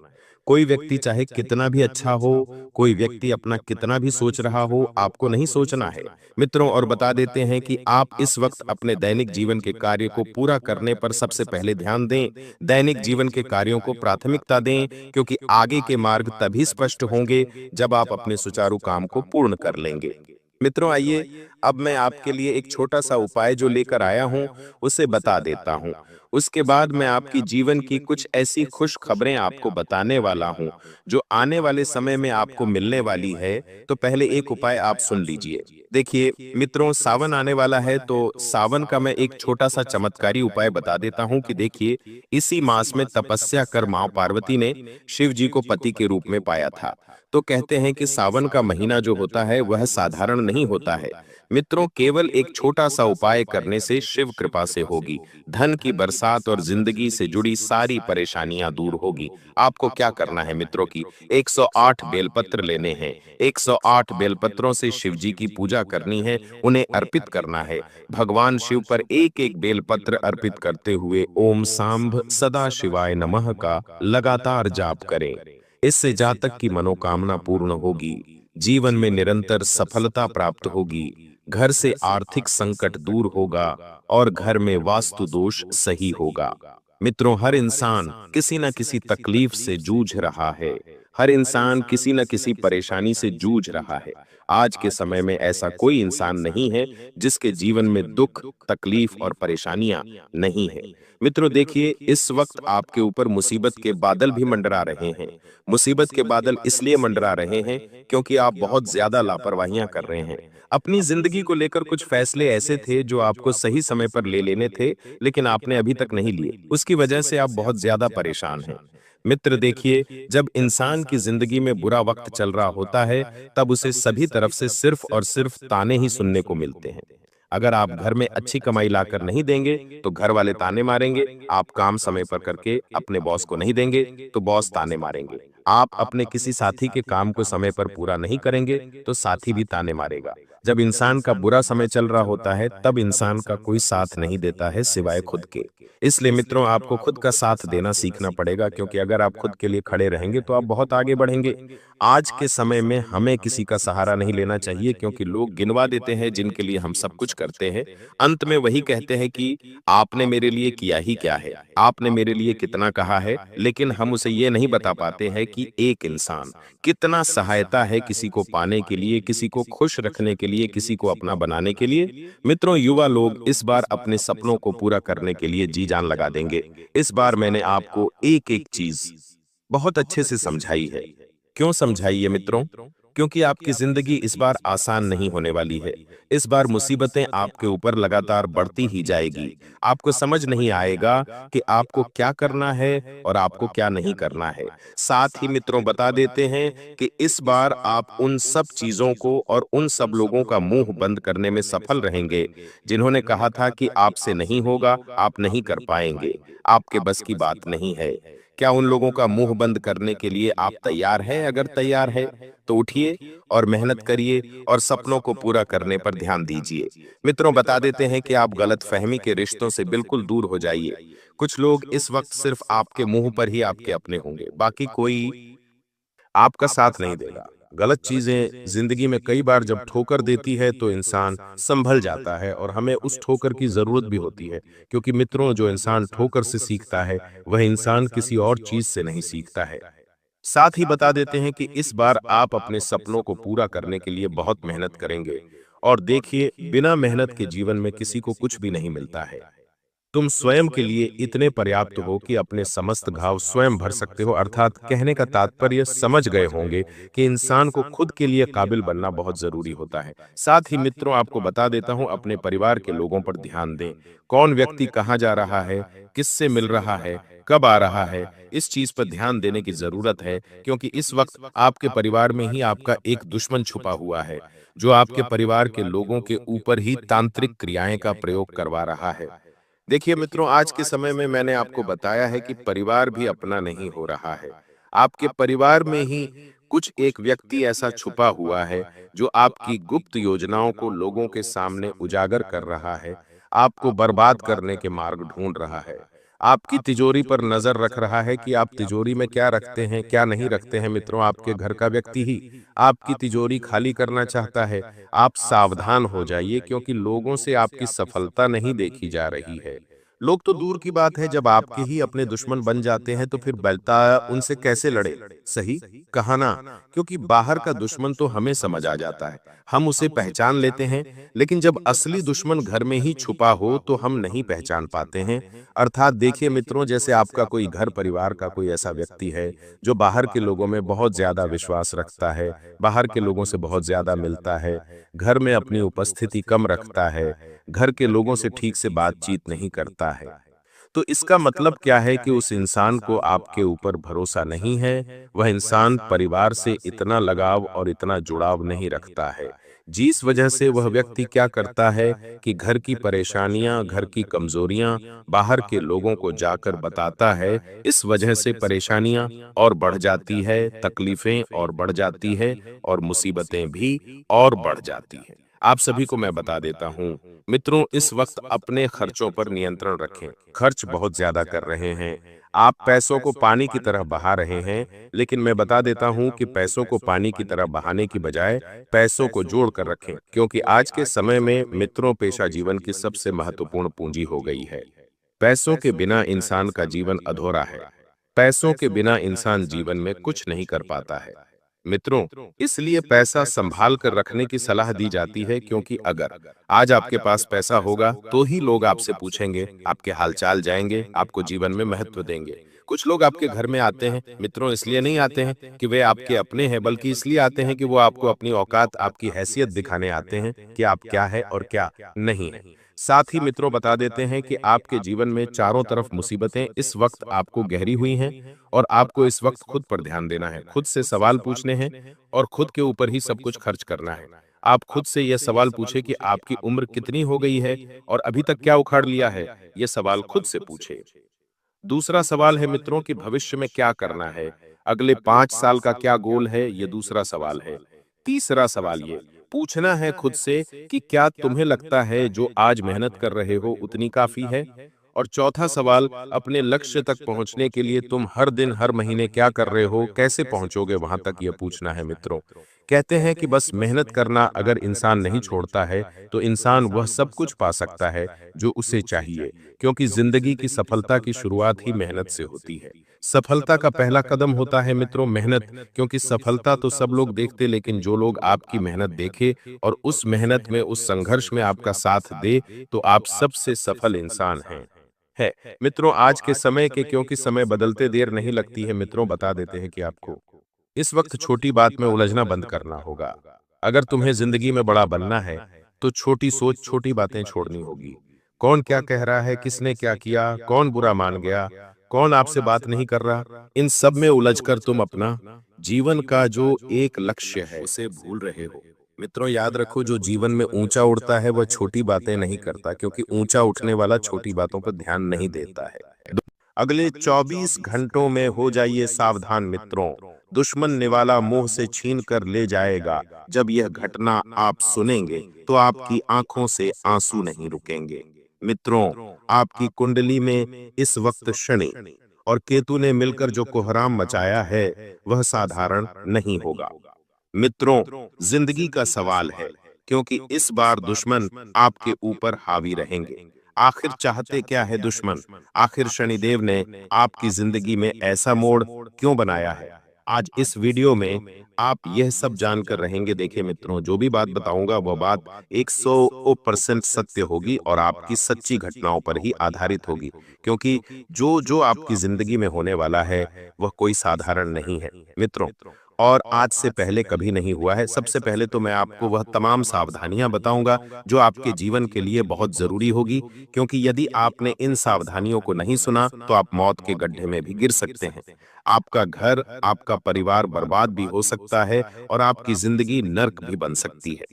कोई व्यक्ति चाहे कितना भी अच्छा हो, कोई व्यक्ति अपना कितना भी सोच रहा हो, आपको नहीं सोचना है मित्रों। और बता देते हैं कि आप इस वक्त अपने दैनिक जीवन के कार्य को पूरा करने पर सबसे पहले ध्यान दें। दैनिक जीवन के कार्यों को प्राथमिकता दें, क्योंकि आगे के मार्ग तभी स्पष्ट होंगे जब आप अपने सुचारू काम को पूर्ण कर लेंगे। मित्रों आइए, अब मैं आपके लिए एक छोटा सा उपाय जो लेकर आया हूं उसे बता देता हूं। उसके बाद मैं आपकी जीवन की कुछ ऐसी खुश खबरें आपको बताने वाला हूं जो आने वाले समय में आपको मिलने वाली है। तो पहले एक उपाय आप सुन लीजिए। देखिए मित्रों, सावन आने वाला है, तो सावन का मैं एक छोटा सा चमत्कारी उपाय बता देता हूं कि देखिए, इसी मास में तपस्या कर मां पार्वती ने शिव जी को पति के रूप में पाया था। तो कहते हैं कि सावन का महीना जो होता है वह साधारण नहीं होता है मित्रों। केवल एक छोटा सा उपाय करने से शिव कृपा से होगी धन की बरसात और जिंदगी से जुड़ी सारी परेशानियां दूर होगी। आपको क्या करना है मित्रों की 108 बेलपत्र लेने हैं। 108 बेलपत्रों से शिव जी की पूजा करनी है, उन्हें अर्पित करना है। भगवान शिव पर एक एक बेलपत्र अर्पित करते हुए ओम सांभ सदा शिवाय नमः का लगातार जाप करें। इससे जातक की मनोकामना पूर्ण होगी, जीवन में निरंतर सफलता प्राप्त होगी, घर से आर्थिक संकट दूर होगा और घर में वास्तु दोष सही होगा। मित्रों, हर इंसान किसी न किसी तकलीफ से जूझ रहा है। हर इंसान किसी न किसी परेशानी से जूझ रहा है। आज के समय में ऐसा कोई इंसान नहीं है जिसके जीवन में दुख, तकलीफ और परेशानियां नहीं है। मित्रों देखिए, इस वक्त आपके ऊपर मुसीबत के बादल भी मंडरा रहे हैं। मुसीबत के बादल इसलिए मंडरा रहे हैं क्योंकि आप बहुत ज्यादा लापरवाहियां कर रहे हैं। अपनी जिंदगी को लेकर कुछ फैसले ऐसे थे जो आपको सही समय पर ले लेने थे, लेकिन आपने अभी तक नहीं लिए। उसकी वजह से आप बहुत ज्यादा परेशान हैं। मित्र देखिए, जब इंसान की जिंदगी में बुरा वक्त चल रहा होता है, तब उसे सभी तरफ से सिर्फ और सिर्फ ताने ही सुनने को मिलते हैं। अगर आप घर में अच्छी कमाई लाकर नहीं देंगे तो घर वाले ताने मारेंगे। आप काम समय पर करके अपने बॉस को नहीं देंगे तो बॉस ताने मारेंगे। आप अपने किसी साथी के काम को समय पर पूरा नहीं करेंगे तो साथी भी ताने मारेगा। जब इंसान का बुरा समय चल रहा होता है, तब इंसान का कोई साथ नहीं देता है सिवाय खुद के। इसलिए मित्रों, आपको खुद का साथ देना सीखना पड़ेगा, क्योंकि अगर आप खुद के लिए खड़े रहेंगे तो आप बहुत आगे बढ़ेंगे। आज के समय में हमें किसी का सहारा नहीं लेना चाहिए, क्योंकि लोग गिनवा देते हैं जिनके लिए हम सब कुछ करते हैं। अंत में वही कहते हैं कि आपने मेरे लिए किया ही क्या है, आपने मेरे लिए कितना कहा है, लेकिन हम उसे ये नहीं बता पाते हैं कि एक इंसान कितना सहायता है किसी को पाने के लिए, किसी को खुश रखने के लिए, किसी को अपना बनाने के लिए। मित्रों, युवा लोग इस बार अपने सपनों को पूरा करने के लिए जी जान लगा देंगे। इस बार मैंने आपको एक एक चीज बहुत अच्छे से समझाई है। क्यों समझाई है मित्रों? क्योंकि आपकी जिंदगी इस बार आसान नहीं होने वाली है। इस बार मुसीबतें आपके ऊपर लगातार बढ़ती ही जाएगी। आपको समझ नहीं आएगा कि आपको क्या करना है और आपको क्या नहीं करना है। साथ ही मित्रों, बता देते हैं कि इस बार आप उन सब चीजों को और उन सब लोगों का मुंह बंद करने में सफल रहेंगे जिन्होंने कहा था कि आपसे नहीं होगा, आप नहीं कर पाएंगे, आपके बस की बात नहीं है। क्या उन लोगों का मुंह बंद करने के लिए आप तैयार हैं? अगर तैयार है तो उठिए और मेहनत करिए और सपनों को पूरा करने पर ध्यान दीजिए। मित्रों, बता देते हैं कि आप गलतफहमी के रिश्तों से बिल्कुल दूर हो जाइए। कुछ लोग इस वक्त सिर्फ आपके मुंह पर ही आपके अपने होंगे, बाकी कोई आपका साथ नहीं देगा। गलत चीजें जिंदगी में कई बार जब ठोकर देती है तो इंसान संभल जाता है, और हमें उस ठोकर की जरूरत भी होती है, क्योंकि मित्रों, जो इंसान ठोकर से सीखता है वह इंसान किसी और चीज से नहीं सीखता है। साथ ही बता देते हैं कि इस बार आप अपने सपनों को पूरा करने के लिए बहुत मेहनत करेंगे। और देखिए, बिना मेहनत के जीवन में किसी को कुछ भी नहीं मिलता है। तुम स्वयं के लिए इतने पर्याप्त हो कि अपने समस्त घाव स्वयं भर सकते हो। अर्थात कहने का तात्पर्य समझ गए होंगे कि इंसान को खुद के लिए काबिल बनना बहुत जरूरी होता है। साथ ही मित्रों, आपको बता देता हूं, अपने परिवार के लोगों पर ध्यान दें। कौन व्यक्ति कहाँ जा रहा है, किससे मिल रहा है, कब आ रहा है, इस चीज पर ध्यान देने की जरूरत है, क्योंकि इस वक्त आपके परिवार में ही आपका एक दुश्मन छुपा हुआ है, जो आपके परिवार के लोगों के ऊपर ही तांत्रिक क्रियाएं का प्रयोग करवा रहा है। देखिए मित्रों, आज के समय में मैंने आपको बताया है कि परिवार भी अपना नहीं हो रहा है। आपके परिवार में ही कुछ एक व्यक्ति ऐसा छुपा हुआ है जो आपकी गुप्त योजनाओं को लोगों के सामने उजागर कर रहा है, आपको बर्बाद करने के मार्ग ढूंढ रहा है। आपकी तिजोरी पर नजर रख रहा है कि आप तिजोरी में क्या रखते हैं, क्या नहीं रखते हैं। मित्रों, आपके घर का व्यक्ति ही आपकी तिजोरी खाली करना चाहता है। आप सावधान हो जाइए, क्योंकि लोगों से आपकी सफलता नहीं देखी जा रही है। लोग तो दूर की बात है, जब आपके ही अपने दुश्मन बन जाते हैं तो फिर बलता उनसे कैसे लड़े। सही कहा ना? क्योंकि बाहर का दुश्मन तो हमें समझ आ जाता है, हम उसे पहचान लेते हैं, लेकिन जब असली दुश्मन घर में ही छुपा हो तो हम नहीं पहचान पाते हैं। अर्थात देखिए मित्रों, जैसे आपका कोई घर परिवार का कोई ऐसा व्यक्ति है जो बाहर के लोगों में बहुत ज्यादा विश्वास रखता है, बाहर के लोगों से बहुत ज्यादा मिलता है, घर में अपनी उपस्थिति कम रखता है, घर के लोगों से ठीक से बातचीत नहीं करता है, तो इसका मतलब क्या है कि उस इंसान को आपके ऊपर भरोसा नहीं है। वह इंसान परिवार से इतना लगाव और इतना जुड़ाव नहीं रखता है, जिस वजह से वह व्यक्ति क्या करता है कि घर की परेशानियां, घर की कमजोरियां बाहर के लोगों को जाकर बताता है। इस वजह से परेशानियां और बढ़ जाती है, तकलीफें और बढ़ जाती है, और मुसीबतें भी और बढ़ जाती हैं। आप सभी को मैं बता देता हूं मित्रों, इस वक्त अपने खर्चों पर नियंत्रण रखें। खर्च बहुत ज्यादा कर रहे हैं, आप पैसों को पानी की तरह बहा रहे हैं, लेकिन मैं बता देता हूं कि पैसों को पानी की तरह बहाने की बजाय पैसों को जोड़ कर रखें, क्योंकि आज के समय में मित्रों पेशा जीवन की सबसे महत्वपूर्ण पूंजी हो गई है। पैसों के बिना इंसान का जीवन अधूरा है। पैसों के बिना इंसान जीवन में कुछ नहीं कर पाता है। मित्रों, इसलिए पैसा संभाल कर रखने की सलाह दी जाती है, क्योंकि अगर आज आपके पास पैसा होगा तो ही लोग आपसे पूछेंगे, आपके हालचाल जाएंगे, आपको जीवन में महत्व देंगे। कुछ लोग आपके घर में आते हैं मित्रों, इसलिए नहीं आते हैं कि वे आपके अपने हैं, बल्कि इसलिए आते हैं कि वो आपको अपनी औकात, आपकी हैसियत दिखाने आते हैं कि आप क्या है और क्या नहीं है। साथ ही मित्रों बता देते हैं कि आपके जीवन में चारों तरफ मुसीबतें इस वक्त आपको गहरी हुई हैं, और आपको इस वक्त खुद पर ध्यान देना है, खुद से सवाल पूछने हैं, और खुद के ऊपर ही सब कुछ खर्च करना है। आप खुद से यह सवाल पूछे कि आपकी उम्र कितनी हो गई है और अभी तक क्या उखाड़ लिया है। यह सवाल खुद से पूछे। दूसरा सवाल है मित्रों कि भविष्य में क्या करना है, अगले 5 साल का क्या गोल है, ये दूसरा सवाल है। तीसरा सवाल ये पूछना है खुद से कि क्या तुम्हें लगता है जो आज मेहनत कर रहे हो उतनी काफी है। और चौथा सवाल, अपने लक्ष्य तक पहुंचने के लिए तुम हर दिन हर महीने क्या कर रहे हो, कैसे पहुंचोगे वहां तक, यह पूछना है मित्रों। कहते हैं कि बस मेहनत करना अगर इंसान नहीं छोड़ता है तो इंसान वह सब कुछ पा सकता है जो उसे चाहिए, क्योंकि जिंदगी की सफलता की शुरुआत ही मेहनत से होती है। सफलता का पहला कदम होता है मित्रों मेहनत, क्योंकि सफलता तो सब लोग देखते, लेकिन जो लोग आपकी मेहनत देखे और उस मेहनत में, उस संघर्ष में आपका साथ दे, तो आप सबसे सफल इंसान हैं। है मित्रों, आज के समय के, क्योंकि समय बदलते देर नहीं लगती है मित्रों, बता देते हैं कि आपको इस वक्त छोटी बात में उलझना बंद करना होगा। अगर तुम्हें जिंदगी में बड़ा बनना है तो छोटी सोच, छोटी बातें छोड़नी होगी। कौन क्या कह रहा है, किसने क्या किया, कौन बुरा मान गया, कौन आपसे बात नहीं कर रहा, इन सब में उलझकर तुम अपना जीवन का जो एक लक्ष्य है उसे भूल रहे हो। मित्रों याद रखो, जो जीवन में ऊंचा उड़ता है वह छोटी बातें नहीं करता, क्योंकि ऊंचा उठने वाला छोटी बातों पर ध्यान नहीं देता है। अगले 24 घंटों में हो जाइए सावधान मित्रों, दुश्मन निवाला मुंह से छीन कर ले जाएगा। जब यह घटना आप सुनेंगे तो आपकी आंखों से आंसू नहीं रुकेंगे। मित्रों, आपकी कुंडली में इस वक्त शनि और केतु ने मिलकर जो कोहराम मचाया है वह साधारण नहीं होगा। मित्रों, जिंदगी का सवाल है, क्योंकि इस बार दुश्मन आपके ऊपर हावी रहेंगे। आखिर चाहते क्या है दुश्मन? आखिर शनिदेव ने आपकी जिंदगी में ऐसा मोड़ क्यों बनाया है? आज इस वीडियो में आप यह सब जानकर रहेंगे। देखिए मित्रों, जो भी बात बताऊंगा वह बात 100% सत्य होगी और आपकी सच्ची घटनाओं पर ही आधारित होगी, क्योंकि जो जो आपकी जिंदगी में होने वाला है वह कोई साधारण नहीं है मित्रों, और आज से पहले कभी नहीं हुआ है। सबसे पहले तो मैं आपको वह तमाम सावधानियां बताऊंगा जो आपके जीवन के लिए बहुत जरूरी होगी, क्योंकि यदि आपने इन सावधानियों को नहीं सुना तो आप मौत के गड्ढे में भी गिर सकते हैं। आपका घर, आपका परिवार बर्बाद भी हो सकता है और आपकी जिंदगी नर्क भी बन सकती है।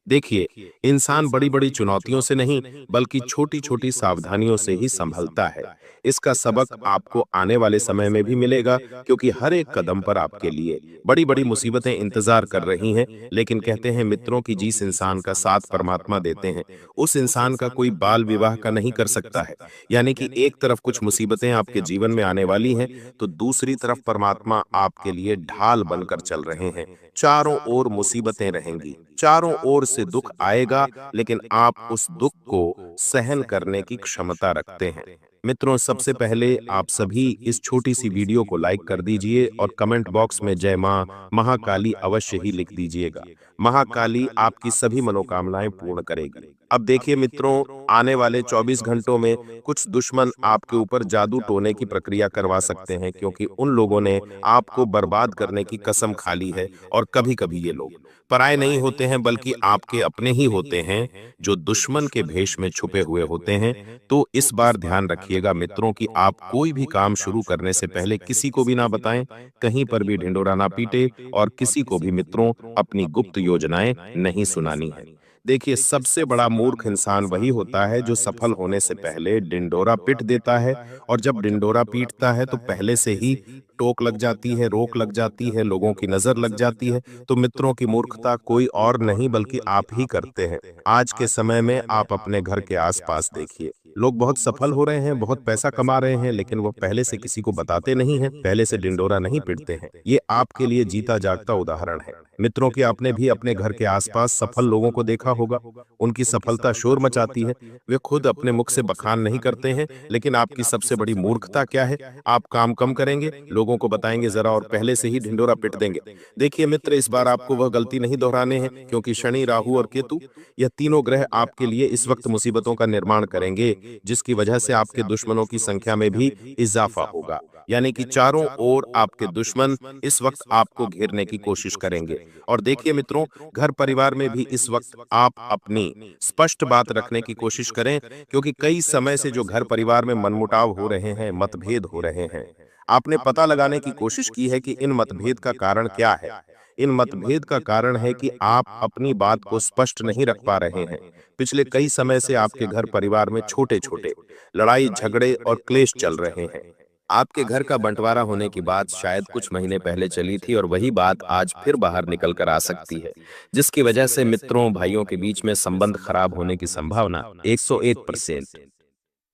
देखिए, इंसान बड़ी बड़ी चुनौतियों से नहीं बल्कि छोटी छोटी सावधानियों से ही संभलता है। इसका सबक आपको आने वाले समय में भी मिलेगा, क्योंकि हर एक कदम पर आपके लिए बड़ी बड़ी मुसीबतें इंतजार कर रही हैं। लेकिन कहते हैं मित्रों की जिस इंसान का साथ परमात्मा देते हैं, उस इंसान का कोई बाल विवाह का नहीं कर सकता है। यानी कि एक तरफ कुछ मुसीबतें आपके जीवन में आने वाली हैं, तो दूसरी तरफ परमात्मा आपके लिए ढाल बनकर चल रहे हैं। चारों ओर मुसीबतें रहेंगी, चारों ओर से दुख आएगा, लेकिन आप उस दुख को सहन करने की क्षमता रखते हैं। मित्रों, सबसे पहले आप सभी इस छोटी सी वीडियो को लाइक कर दीजिए और कमेंट बॉक्स में जय मां महाकाली अवश्य ही लिख दीजिएगा। महाकाली आपकी सभी मनोकामनाएं पूर्ण करेगी। अब देखिए मित्रों, आने वाले 24 घंटों में कुछ दुश्मन आपके ऊपर जादू टोने की प्रक्रिया करवा सकते हैं, क्योंकि उन लोगों ने आपको बर्बाद करने की कसम खा ली है। और कभी कभी ये लोग पराये नहीं होते हैं बल्कि आपके अपने ही होते हैं, जो दुश्मन के भेष में छुपे हुए होते हैं। तो इस बार ध्यान रखिएगा मित्रों कि आप कोई भी काम शुरू करने से पहले किसी को भी ना बताएं, कहीं पर भी ढिंडोरा ना पीटे, और किसी को भी मित्रों अपनी गुप्त योजनाएं नहीं सुनानी है। देखिए, सबसे बड़ा मूर्ख इंसान वही होता है जो सफल होने से पहले डिंडोरा पीट देता है, और जब डिंडोरा पीटता है तो पहले से ही टोक लग जाती है, रोक लग जाती है, लोगों की नजर लग जाती है। तो मित्रों की मूर्खता कोई और नहीं बल्कि आप ही करते हैं। आज के समय में आप अपने घर के आसपास देखिए, लोग बहुत सफल हो रहे हैं, बहुत पैसा कमा रहे हैं, लेकिन वो पहले से किसी को बताते नहीं हैं, पहले से डिंडोरा नहीं पीटते हैं। ये आपके लिए जीता जागता उदाहरण है मित्रों कि आपने भी अपने घर के आसपास सफल लोगों को देखा होगा। उनकी सफलता शोर मचाती है, वे खुद अपने मुख से बखान नहीं करते हैं। लेकिन आपकी सबसे बड़ी मूर्खता क्या है? आप काम कम करेंगे, लोगों को बताएंगे जरा, और पहले से ही ढिंडोरा पीट देंगे। देखिए मित्र, इस बार आपको वह गलती नहीं दोहराने हैं, क्योंकि शनि, राहु और केतु, यह तीनों ग्रह आपके लिए इस वक्त मुसीबतों का निर्माण करेंगे, जिसकी वजह से आपके दुश्मनों की संख्या में भी इजाफा होगा। यानी कि चारों ओर आपके दुश्मन इस वक्त आपको घेरने की कोशिश करेंगे। और देखिए मित्रों, घर परिवार में भी इस वक्त आप अपनी स्पष्ट बात रखने की कोशिश करें, क्योंकि कई समय से जो घर परिवार में मनमुटाव हो रहे हैं, मतभेद हो रहे हैं, आपने पता लगाने की कोशिश की है कि इन मतभेद का कारण क्या है? इन मतभेद का कारण है कि आप अपनी बात को स्पष्ट नहीं रख पा रहे हैं। पिछले कई समय से आपके घर परिवार में छोटे छोटे लड़ाई, झगड़े और क्लेश चल रहे हैं। आपके घर का बंटवारा होने की बात शायद कुछ महीने पहले चली थी, और वही बात आज फिर बाहर निकल कर आ सकती है, जिसकी वजह से मित्रों, भाइयों के बीच में संबंध खराब होने की संभावना 101%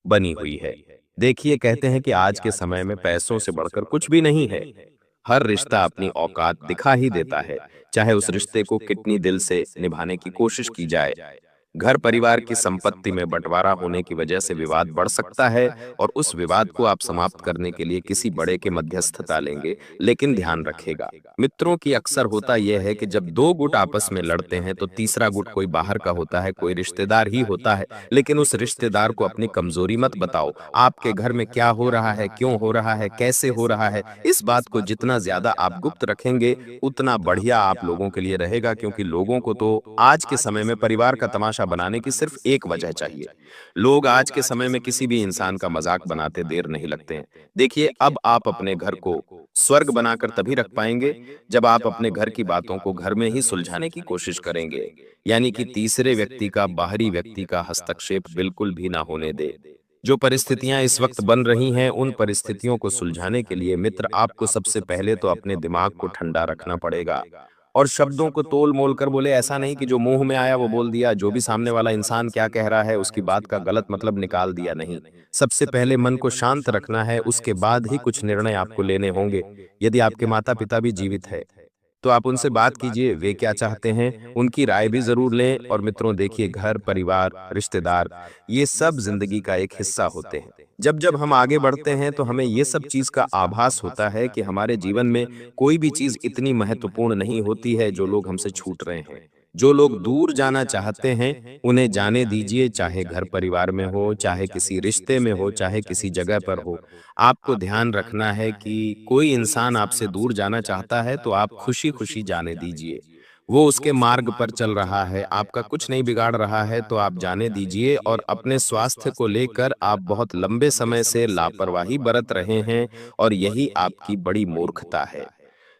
बनी हुई है। देखिए, कहते हैं कि आज के समय में पैसों से बढ़कर कुछ भी नहीं है। हर रिश्ता अपनी औकात दिखा ही देता है, चाहे उस रिश्ते को कितनी दिल से निभाने की कोशिश की जाए। घर परिवार की संपत्ति में बंटवारा होने की वजह से विवाद बढ़ सकता है, और उस विवाद को आप समाप्त करने के लिए किसी बड़े के मध्यस्थता लेंगे। लेकिन ध्यान रखेगा मित्रों कि अक्सर होता यह है कि जब दो गुट आपस में लड़ते हैं तो तीसरा गुट कोई बाहर का होता है, कोई रिश्तेदार ही होता है। लेकिन उस रिश्तेदार को अपनी कमजोरी मत बताओ। आपके घर में क्या हो रहा है, क्यों हो रहा है, कैसे हो रहा है, इस बात को जितना ज्यादा आप गुप्त रखेंगे, उतना बढ़िया आप लोगों के लिए रहेगा। क्योंकि लोगों को तो आज के समय में परिवार का तमाशा बनाने की सिर्फ एक वजह चाहिए। लोग आज के समय में किसी भी इंसान का मजाक बनाते देर नहीं लगते हैं। देखिए, अब आप अपने घर को स्वर्ग बनाकर तभी रख पाएंगे जब आप अपने घर की बातों को घर में ही सुलझाने की कोशिश करेंगे। यानी कि तीसरे व्यक्ति का, बाहरी व्यक्ति का हस्तक्षेप बिल्कुल भी ना होने दे। जो परिस्थितियां इस वक्त बन रही हैं, उन परिस्थितियों को सुलझाने के लिए मित्र, आपको सबसे पहले तो अपने दिमाग को ठंडा रखना पड़ेगा, और शब्दों को तोल मोल कर बोले। ऐसा नहीं कि जो मुंह में आया वो बोल दिया, जो भी सामने वाला इंसान क्या कह रहा है उसकी बात का गलत मतलब निकाल दिया। नहीं, सबसे पहले मन को शांत रखना है, उसके बाद ही कुछ निर्णय आपको लेने होंगे। यदि आपके माता पिता भी जीवित है तो आप उनसे बात कीजिए, वे क्या चाहते हैं, उनकी राय भी जरूर लें। और मित्रों देखिए, घर परिवार, रिश्तेदार, ये सब जिंदगी का एक हिस्सा होते हैं। जब जब हम आगे बढ़ते हैं तो हमें ये सब चीज का आभास होता है कि हमारे जीवन में कोई भी चीज इतनी महत्वपूर्ण नहीं होती है जो लोग हमसे छूट रहे हैं। जो लोग दूर जाना चाहते हैं उन्हें जाने दीजिए, चाहे घर परिवार में हो, चाहे किसी रिश्ते में हो, चाहे किसी जगह पर हो। आपको ध्यान रखना है कि कोई इंसान आपसे दूर जाना चाहता है तो आप खुशी खुशी जाने दीजिए। वो उसके मार्ग पर चल रहा है, आपका कुछ नहीं बिगाड़ रहा है, तो आप जाने दीजिए। और अपने स्वास्थ्य को लेकर आप बहुत लंबे समय से लापरवाही बरत रहे हैं, और यही आपकी बड़ी मूर्खता है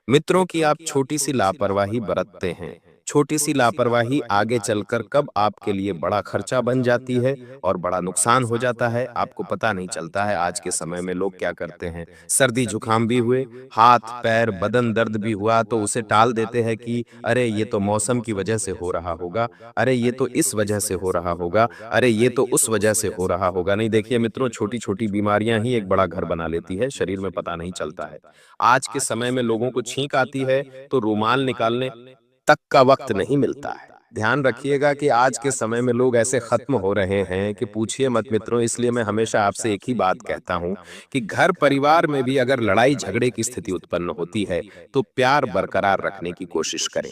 मित्रों कि आप छोटी सी लापरवाही बरतते हैं। छोटी सी लापरवाही आगे चलकर कब आपके लिए बड़ा खर्चा बन जाती है और बड़ा नुकसान हो जाता है, आपको पता नहीं चलता है। आज के समय में लोग क्या करते हैं, सर्दी जुकाम भी हुए, हाथ पैर बदन दर्द भी हुआ तो उसे टाल देते हैं कि अरे ये तो मौसम की वजह से हो रहा होगा, अरे ये तो इस वजह से हो रहा होगा, अरे ये तो उस वजह से हो रहा होगा। नहीं, देखिए मित्रों, छोटी छोटी बीमारियां ही एक बड़ा घर बना लेती है, शरीर में पता नहीं चलता है। आज के समय में लोगों को छींक आती है तो रूमाल निकालने तक का वक्त नहीं मिलता है। ध्यान रखिएगा कि आज के समय में लोग ऐसे खत्म हो रहे हैं कि पूछिए मत मित्रों। इसलिए मैं हमेशा आपसे एक ही बात कहता हूं कि घर परिवार में भी अगर लड़ाई झगड़े की स्थिति उत्पन्न होती है तो प्यार बरकरार रखने की कोशिश करें,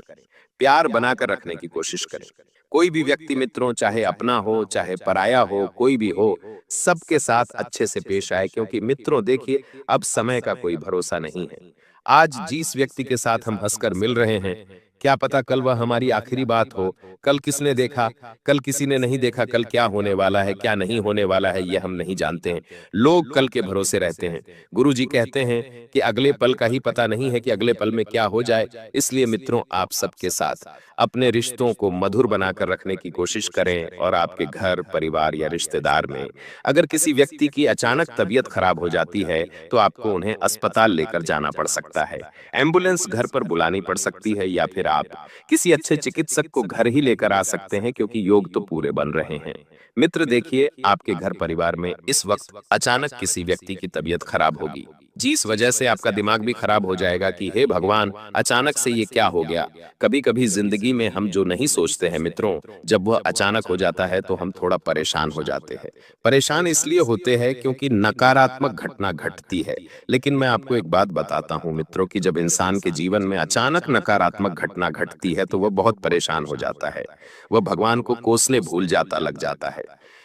प्यार बनाकर रखने की कोशिश करें। कोई भी व्यक्ति मित्रों, चाहे अपना हो चाहे पराया हो, कोई भी हो, सबके साथ अच्छे से पेश आए, क्योंकि मित्रों देखिए, अब समय का कोई भरोसा नहीं है। आज जिस व्यक्ति के साथ हम हंसकर मिल रहे हैं, क्या पता कल वह हमारी आखिरी बात हो। कल किसने देखा, कल किसी ने नहीं देखा, कल क्या होने वाला है क्या नहीं होने वाला है ये हम नहीं जानते हैं। लोग कल के भरोसे रहते हैं। गुरुजी कहते हैं कि अगले पल का ही पता नहीं है कि अगले पल में क्या हो जाए। इसलिए मित्रों, आप सबके साथ अपने रिश्तों को मधुर बनाकर रखने की कोशिश करें। और आपके घर परिवार या रिश्तेदार में अगर किसी व्यक्ति की अचानक तबीयत खराब हो जाती है तो आपको उन्हें अस्पताल लेकर जाना पड़ सकता है, एम्बुलेंस घर पर बुलानी पड़ सकती है, या फिर आप किसी अच्छे चिकित्सक को घर ही लेकर आ सकते हैं, क्योंकि योग तो पूरे बन रहे हैं। मित्र देखिए, आपके घर परिवार में इस वक्त अचानक किसी व्यक्ति की तबीयत खराब होगी, जिस वजह से आपका दिमाग भी खराब हो जाएगा कि हे भगवान, अचानक से ये क्या हो गया। कभी कभी जिंदगी में हम जो नहीं सोचते हैं मित्रों, जब वह अचानक हो जाता है तो हम थोड़ा परेशान हो जाते हैं। परेशान इसलिए होते हैं क्योंकि नकारात्मक घटना घटती है। लेकिन मैं आपको एक बात बताता हूं मित्रों कि जब इंसान के जीवन में अचानक नकारात्मक घटना घटती है तो वह बहुत परेशान हो जाता है, वह भगवान को कोसने भूल जाता लग जाता है।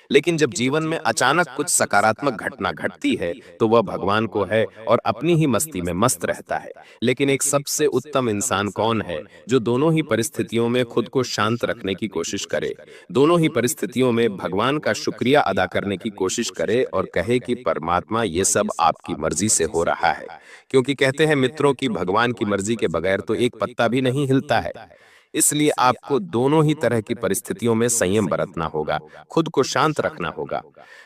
लेकिन जब जीवन में अचानक कुछ सकारात्मक घटना घटती है तो वह भगवान को है और अपनी ही मस्ती में मस्त रहता है। लेकिन एक सबसे उत्तम इंसान कौन है, जो दोनों ही परिस्थितियों में खुद को शांत रखने की कोशिश करे, दोनों ही परिस्थितियों में भगवान का शुक्रिया अदा करने की कोशिश करे और कहे कि परमात्मा ये सब आपकी मर्जी से हो रहा है। क्योंकि कहते हैं मित्रों कि भगवान की मर्जी के बगैर तो एक पत्ता भी नहीं हिलता है। इसलिए आपको दोनों ही तरह की परिस्थितियों में संयम बरतना होगा, खुद को शांत रखना होगा।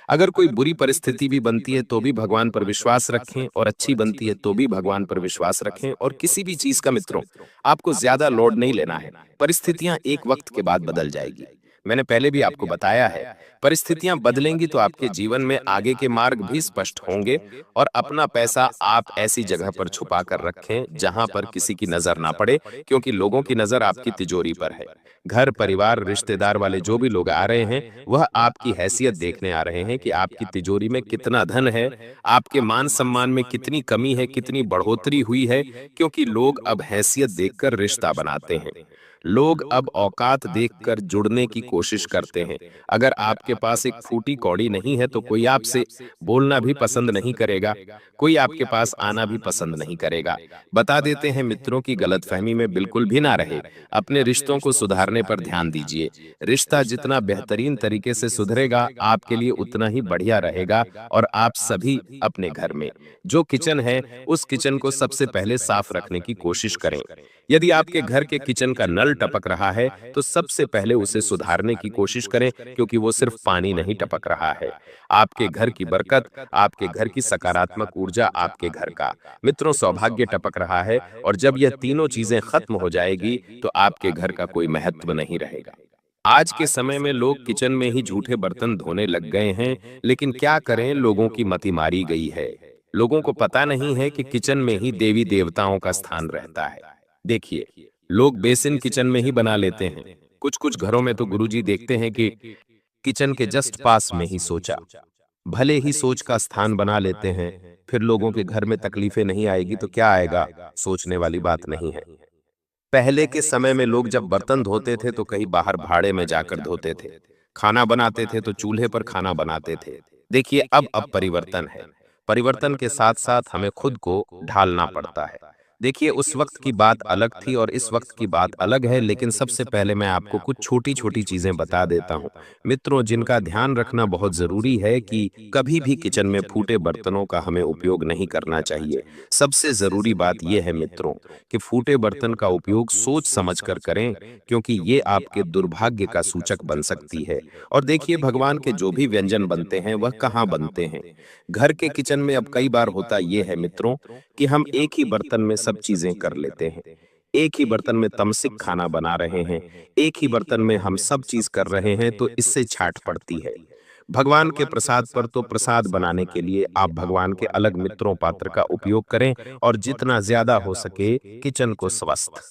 अगर कोई बुरी परिस्थिति भी बनती है तो भी भगवान पर विश्वास रखें, और अच्छी बनती है तो भी भगवान पर विश्वास रखें। और किसी भी चीज का मित्रों आपको ज्यादा लोड नहीं लेना है, परिस्थितियां एक वक्त के बाद बदल जाएगी। मैंने पहले भी आपको बताया है, परिस्थितियां बदलेंगी तो आपके जीवन में आगे के मार्ग भी स्पष्ट होंगे। और अपना पैसा आप ऐसी जगह पर छुपा कर रखें जहां पर किसी की नजर ना पड़े, क्योंकि लोगों की नजर आपकी तिजोरी पर है। घर परिवार रिश्तेदार वाले जो भी लोग आ रहे हैं वह आपकी हैसियत देखने आ रहे हैं कि आपकी तिजोरी में कितना धन है, आपके मान सम्मान में कितनी कमी है, कितनी बढ़ोतरी हुई है। क्योंकि लोग अब हैसियत देखकर रिश्ता बनाते हैं, लोग अब औकात देखकर जुड़ने की कोशिश करते हैं। अगर आपके पास एक फूटी कौड़ी नहीं है तो कोई आपसे बोलना भी पसंद नहीं करेगा, कोई आपके पास आना भी पसंद नहीं करेगा। बता देते हैं मित्रों की गलतफहमी में बिल्कुल भी ना रहे, अपने रिश्तों को सुधारने पर ध्यान दीजिए। रिश्ता जितना बेहतरीन तरीके से सुधरेगा आपके लिए उतना ही बढ़िया रहेगा। और आप सभी अपने घर में जो किचन है उस किचन को सबसे पहले साफ रखने की कोशिश करें। यदि आपके घर के किचन का नल टपक रहा है तो सबसे पहले उसे सुधारने की कोशिश करें, क्योंकि वो सिर्फ पानी नहीं टपक रहा है। आपके घर की बरकत, आपके घर की सकारात्मक ऊर्जा, आपके घर का मित्रों सौभाग्य टपक रहा है। और जब यह तीनों चीजें खत्म हो जाएगी तो आपके घर का कोई महत्व नहीं रहेगा। आज के समय में लोग किचन में ही झूठे बर्तन धोने लग गए हैं, लेकिन क्या करें, लोगों की मति मारी गई है। लोगों को पता नहीं है कि किचन में ही देवी देवताओं का स्थान रहता है। देखिए, लोग बेसिन किचन में ही बना लेते हैं। कुछ कुछ घरों में तो गुरुजी देखते हैं कि किचन के जस्ट पास में ही सोचा, भले ही सोच का स्थान बना लेते हैं। फिर लोगों के घर में तकलीफें नहीं आएगी तो क्या आएगा, सोचने वाली बात नहीं है। पहले के समय में लोग जब बर्तन धोते थे तो कहीं बाहर भाड़े में जाकर धोते थे, खाना बनाते थे तो चूल्हे पर खाना बनाते थे। देखिए, अब परिवर्तन है। परिवर्तन के साथ साथ हमें खुद को ढालना पड़ता है। देखिए, उस वक्त की बात अलग थी और इस वक्त की बात अलग है, लेकिन सबसे पहले मैं आपको कुछ छोटी छोटी चीजें बता देता हूँ मित्रों, जिनका ध्यान रखना बहुत जरूरी है कि कभी भी किचन में फूटे बर्तनों का हमें उपयोग नहीं करना चाहिए। सबसे जरूरी बात यह है मित्रों कि फूटे बर्तन का उपयोग सोच समझ कर करें, क्योंकि ये आपके दुर्भाग्य का सूचक बन सकती है। और देखिए, भगवान के जो भी व्यंजन बनते हैं वह कहाँ बनते हैं? घर के किचन में। अब कई बार होता यह है मित्रों कि हम एक ही बर्तन में सब चीजें कर लेते हैं। एक ही बर्तन में तमसिक खाना बना रहे हैं, एक ही बर्तन में हम सब चीज कर रहे हैं, तो इससे छाट पड़ती है। भगवान के प्रसाद पर तो प्रसाद बनाने के लिए आप भगवान के अलग मित्रों पात्र का उपयोग करें और जितना ज्यादा हो सके किचन को स्वस्थ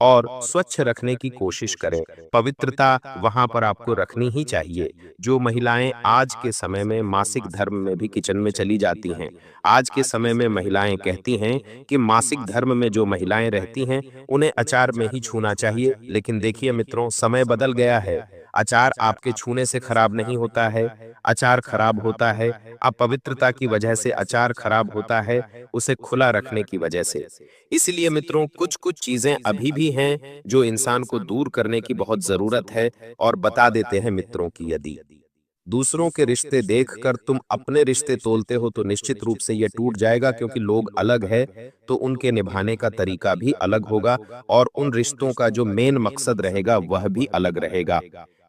और स्वच्छ रखने की कोशिश करें। पवित्रता वहां पर आपको रखनी ही चाहिए। जो महिलाएं आज के समय में मासिक धर्म में भी किचन में चली जाती हैं, आज के समय में महिलाएं कहती हैं कि मासिक धर्म में जो महिलाएं रहती हैं उन्हें अचार में ही छूना चाहिए। लेकिन देखिए मित्रों, समय बदल गया है। अचार आपके छूने से खराब नहीं होता है, अचार खराब होता है अपवित्रता की वजह से। अचार खराब होता है उसे खुला रखने की वजह से। इसलिए मित्रों, कुछ कुछ चीजें अभी भी हैं जो इंसान को दूर करने की बहुत जरूरत है। और बता देते हैं मित्रों कि यदि दूसरों के रिश्ते देखकर तुम अपने रिश्ते तोलते हो तो निश्चित रूप से यह टूट जाएगा, क्योंकि लोग अलग है तो उनके निभाने का तरीका भी अलग होगा और उन रिश्तों का जो मेन मकसद रहेगा वह भी अलग रहेगा।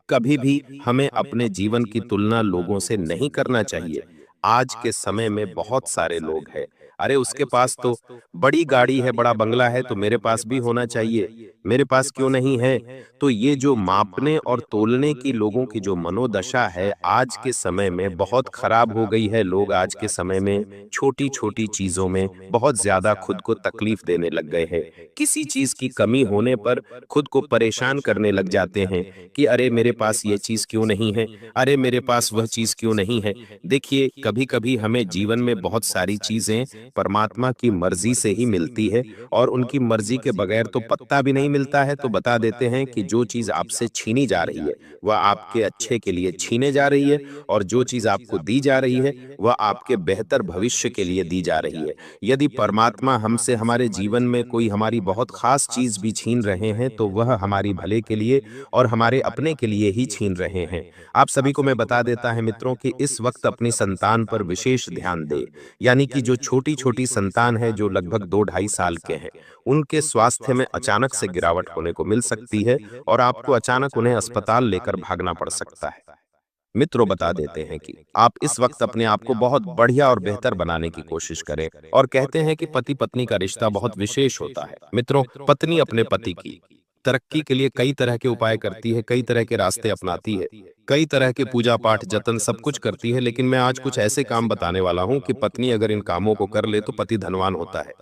कभी भी हमें अपने जीवन की तुलना लोगों से नहीं करना चाहिए। आज के समय में बहुत सारे लोग हैं, अरे उसके पास तो बड़ी गाड़ी है, बड़ा बंगला है, तो मेरे पास भी होना चाहिए, मेरे पास क्यों नहीं है? तो ये जो मापने और तोलने की लोगों की जो मनोदशा है आज के समय में बहुत खराब हो गई है। लोग आज के समय में छोटी छोटी चीजों में बहुत ज्यादा खुद को तकलीफ देने लग गए हैं। किसी चीज की कमी होने पर खुद को परेशान करने लग जाते हैं कि अरे मेरे पास ये चीज क्यों नहीं है, अरे मेरे पास वह चीज क्यों नहीं है। देखिए, कभी कभी हमें जीवन में बहुत सारी चीजें परमात्मा की मर्जी से ही मिलती है और उनकी मर्जी के बगैर तो पत्ता भी नहीं मिलता है। तो बता देते हैं कि जो चीज आपसे छीनी जा रही है वह आपके अच्छे के लिए छीने जा रही है, और जो चीज आपको दी जा रही है वह आपके बेहतर भविष्य के लिए दी जा रही है। यदि परमात्मा हमसे हमारे जीवन में कोई हमारी बहुत खास चीज भी छीन रहे हैं तो वह हमारी भले के लिए और हमारे अपने के लिए ही छीन रहे हैं। आप सभी को मैं बता देता है मित्रों कि इस वक्त अपनी संतान पर विशेष ध्यान दे। यानी कि जो छोटी छोटी संतान है जो लगभग 2-2.5 साल के हैं, उनके स्वास्थ्य में अचानक से गिरावट होने को मिल सकती है और आपको अचानक उन्हें अस्पताल लेकर भागना पड़ सकता है। मित्रों, बता देते हैं कि आप इस वक्त अपने आप को बहुत बढ़िया और बेहतर बनाने की कोशिश करें। और कहते हैं कि पति पत्नी का रिश्ता बहुत विशेष होता है। मित्रों, पत्नी अपने पति की तरक्की के लिए कई तरह के उपाय करती है, कई तरह के रास्ते अपनाती है, कई तरह के पूजा पाठ जतन सब कुछ करती है। लेकिन मैं आज कुछ ऐसे काम बताने वाला हूं कि पत्नी अगर इन कामों को कर ले तो पति धनवान होता है।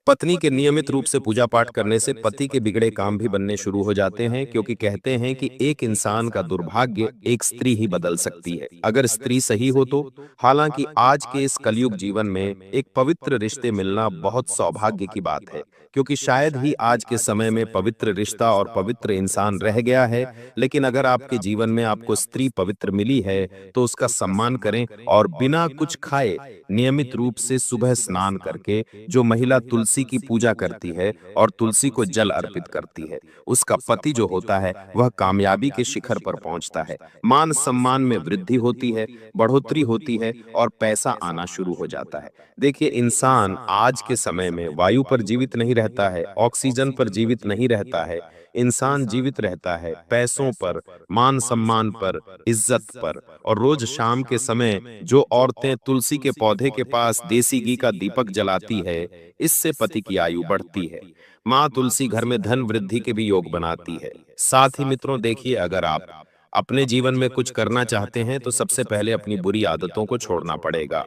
पत्नी के नियमित रूप से पूजा पाठ करने से पति के बिगड़े काम भी बनने शुरू हो जाते हैं, क्योंकि कहते हैं कि एक इंसान का दुर्भाग्य एक स्त्री ही बदल सकती है, अगर स्त्री सही हो तो। हालांकि आज के इस कलयुग जीवन में एक पवित्र रिश्ते मिलना बहुत सौभाग्य की बात है, क्योंकि शायद ही आज के समय में पवित्र रिश्ता और पवित्र इंसान रह गया है। लेकिन अगर आपके जीवन में आपको स्त्री पवित्र मिली है तो उसका सम्मान करें और बिना कुछ खाए नियमित रूप से सुबह स्नान करके, जो महिला तुलसी की पूजा करती है और तुलसी को जल अर्पित करती है, उसका पति जो होता है वह कामयाबी के शिखर पर पहुंचता है, मान सम्मान में वृद्धि होती है, बढ़ोतरी होती है और पैसा आना शुरू हो जाता है। देखिए, इंसान आज के समय में वायु पर जीवित नहीं रहता है, ऑक्सीजन पर जीवित नहीं रहता है। इंसान जीवित रहता है पैसों पर, मान सम्मान पर, इज्जत पर। और रोज शाम के समय जो औरतें तुलसी के पौधे के पास देसी घी का दीपक जलाती है, इससे पति की आयु बढ़ती है। माँ तुलसी घर में धन वृद्धि के भी योग बनाती है। साथ ही मित्रों, देखिए, अगर आप अपने जीवन में कुछ करना चाहते हैं तो सबसे पहले अपनी बुरी आदतों को छोड़ना पड़ेगा।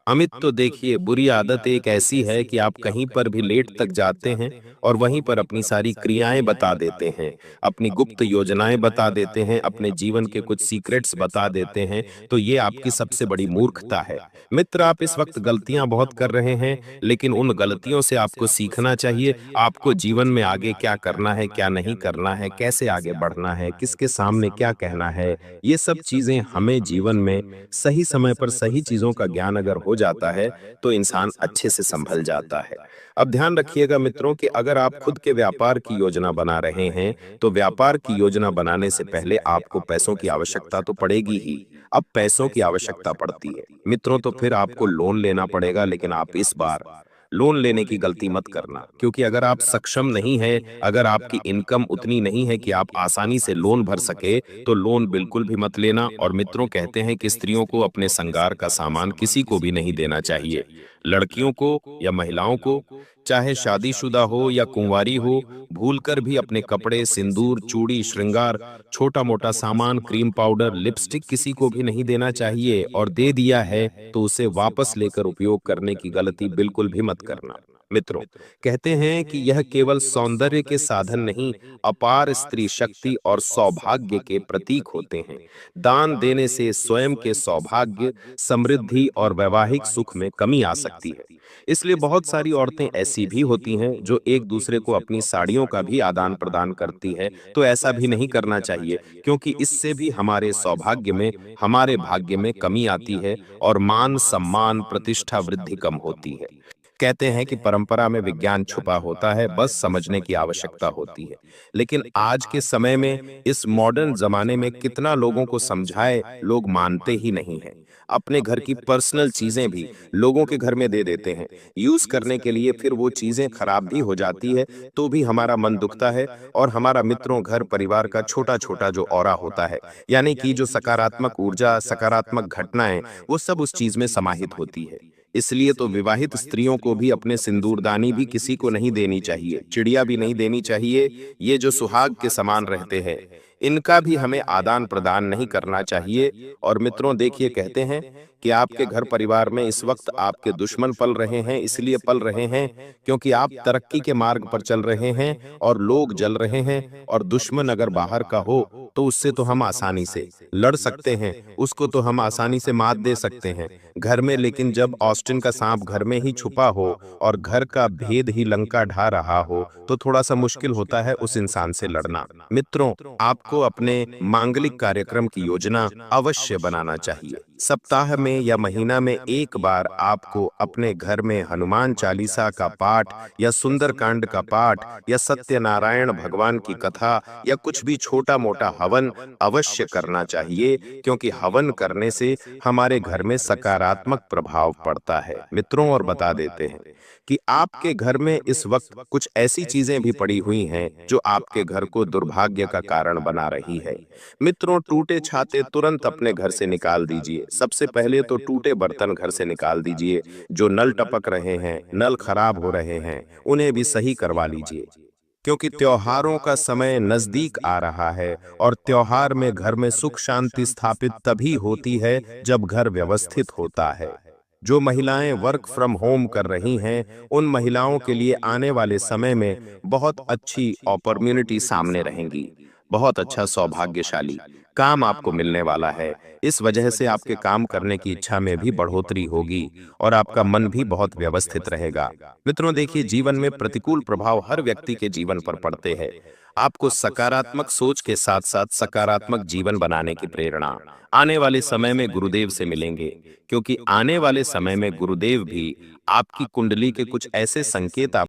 अमित, तो देखिए, बुरी आदत एक ऐसी है कि आप कहीं पर भी लेट तक जाते हैं और वहीं पर अपनी सारी क्रियाएं बता देते हैं, अपनी गुप्त योजनाएं बता देते हैं, अपने जीवन के कुछ सीक्रेट्स बता देते हैं। तो ये आपकी सबसे बड़ी मूर्खता है। मित्र, आप इस वक्त गलतियां बहुत कर रहे हैं, लेकिन उन गलतियों से आपको सीखना चाहिए। आपको जीवन में आगे क्या करना है, क्या नहीं करना है, कैसे आगे बढ़ना है, किसके सामने क्या कहना है, ये सब चीजें हमें जीवन में सही समय पर सही चीजों का ज्ञान अगर हो जाता है तो इंसान अच्छे से संभल जाता है। अब ध्यान रखिएगा मित्रों कि अगर आप खुद के व्यापार की योजना बना रहे हैं तो व्यापार की योजना बनाने से पहले आपको पैसों की आवश्यकता तो पड़ेगी ही। अब पैसों की आवश्यकता पड़ती है मित्रों तो फिर आपको लोन लेना पड़ेगा, लेकिन आप इस बार लोन लेने की गलती मत करना, क्योंकि अगर आप सक्षम नहीं हैं, अगर आपकी इनकम उतनी नहीं है कि आप आसानी से लोन भर सके, तो लोन बिल्कुल भी मत लेना। और मित्रों कहते हैं कि स्त्रियों को अपने श्रृंगार का सामान किसी को भी नहीं देना चाहिए, लड़कियों को या महिलाओं को, चाहे शादीशुदा हो या कुंवारी हो, भूलकर भी अपने कपड़े, सिंदूर, चूड़ी, श्रृंगार, छोटा मोटा सामान, क्रीम पाउडर, लिपस्टिक किसी को भी नहीं देना चाहिए। और दे दिया है तो उसे वापस लेकर उपयोग करने की गलती बिल्कुल भी मत करना। मित्रों कहते हैं कि यह केवल सौंदर्य के साधन नहीं, अपार स्त्री शक्ति और सौभाग्य के प्रतीक होते हैं। दान देने से स्वयं के सौभाग्य, समृद्धि और वैवाहिक सुख में कमी आ सकती है। इसलिए बहुत सारी औरतें ऐसी भी होती हैं जो एक दूसरे को अपनी साड़ियों का भी आदान प्रदान करती है, तो ऐसा भी नहीं करना चाहिए, क्योंकि इससे भी हमारे सौभाग्य में, हमारे भाग्य में कमी आती है और मान सम्मान, प्रतिष्ठा वृद्धि कम होती है। कहते हैं कि परंपरा में विज्ञान छुपा होता है, बस समझने की आवश्यकता होती है। लेकिन आज के समय में, इस मॉडर्न जमाने में कितना लोगों को समझाए, लोग मानते ही नहीं हैं। अपने घर की पर्सनल चीजें भी लोगों के घर में दे देते हैं यूज करने के लिए, फिर वो चीजें खराब भी हो जाती है तो भी हमारा मन दुखता है। और हमारा मित्रों घर परिवार का छोटा छोटा जो ऑरा होता है, यानी कि जो सकारात्मक ऊर्जा, सकारात्मक घटनाएं, वो सब उस चीज में समाहित होती है। इसलिए तो विवाहित स्त्रियों को भी अपने सिंदूरदानी भी किसी को नहीं देनी चाहिए, चिड़िया भी नहीं देनी चाहिए। ये जो सुहाग के समान रहते हैं, इनका भी हमें आदान प्रदान नहीं करना चाहिए। और मित्रों देखिए, कहते हैं कि आपके घर परिवार में इस वक्त आपके दुश्मन पल रहे हैं, इसलिए पल रहे हैं क्योंकि आप तरक्की के मार्ग पर चल रहे हैं और लोग जल रहे हैं। और दुश्मन अगर बाहर का हो तो उससे तो हम आसानी से लड़ सकते हैं, उसको तो हम आसानी से मात दे सकते हैं घर में। लेकिन जब ऑस्टिन का सांप घर में ही छुपा हो और घर का भेद ही लंका ढा रहा हो, तो थोड़ा सा मुश्किल होता है उस इंसान से लड़ना। मित्रों आपको अपने मांगलिक कार्यक्रम की योजना अवश्य बनाना चाहिए। सप्ताह में या महीना में एक बार आपको अपने घर में हनुमान चालीसा का पाठ या सुंदरकांड का पाठ या सत्यनारायण भगवान की कथा या कुछ भी छोटा मोटा हवन अवश्य करना चाहिए, क्योंकि हवन करने से हमारे घर में सकारात्मक प्रभाव पड़ता है। मित्रों और बता देते हैं कि आपके घर में इस वक्त कुछ ऐसी चीजें भी पड़ी हुई हैं जो आपके घर को दुर्भाग्य का कारण बना रही है। मित्रों टूटे छाते तुरंत अपने घर से निकाल दीजिए। सबसे पहले तो टूटे बर्तन घर से निकाल दीजिए। जो नल टपक रहे हैं, नल खराब हो रहे हैं, उन्हें भी सही करवा लीजिए, क्योंकि त्योहारों का समय नजदीक आ रहा है। और त्योहार में घर में सुख शांति स्थापित तभी होती है जब घर व्यवस्थित होता है। जो महिलाएं वर्क फ्रॉम होम कर रही हैं, उन महिलाओं के लिए आने वाले समय में बहुत अच्छी अपॉर्चुनिटी सामने रहेंगी, बहुत अच्छा सौभाग्यशाली काम आपको मिलने वाला है। इस वजह से आपके काम करने की इच्छा में भी बढ़ोतरी होगी और आपका मन भी बहुत व्यवस्थित रहेगा। मित्रों देखिए, जीवन में प्रतिकूल प्रभाव हर व्यक्ति के जीवन पर पड़ते हैं। आपको सकारात्मक सोच के साथ साथ सकारात्मक जीवन बनाने की प्रेरणा आने वाले समय में गुरुदेव से मिलेंगे, क्योंकि आने वाले समय में गुरुदेव भी आपकी कुंडली के कुछ ऐसे संकेत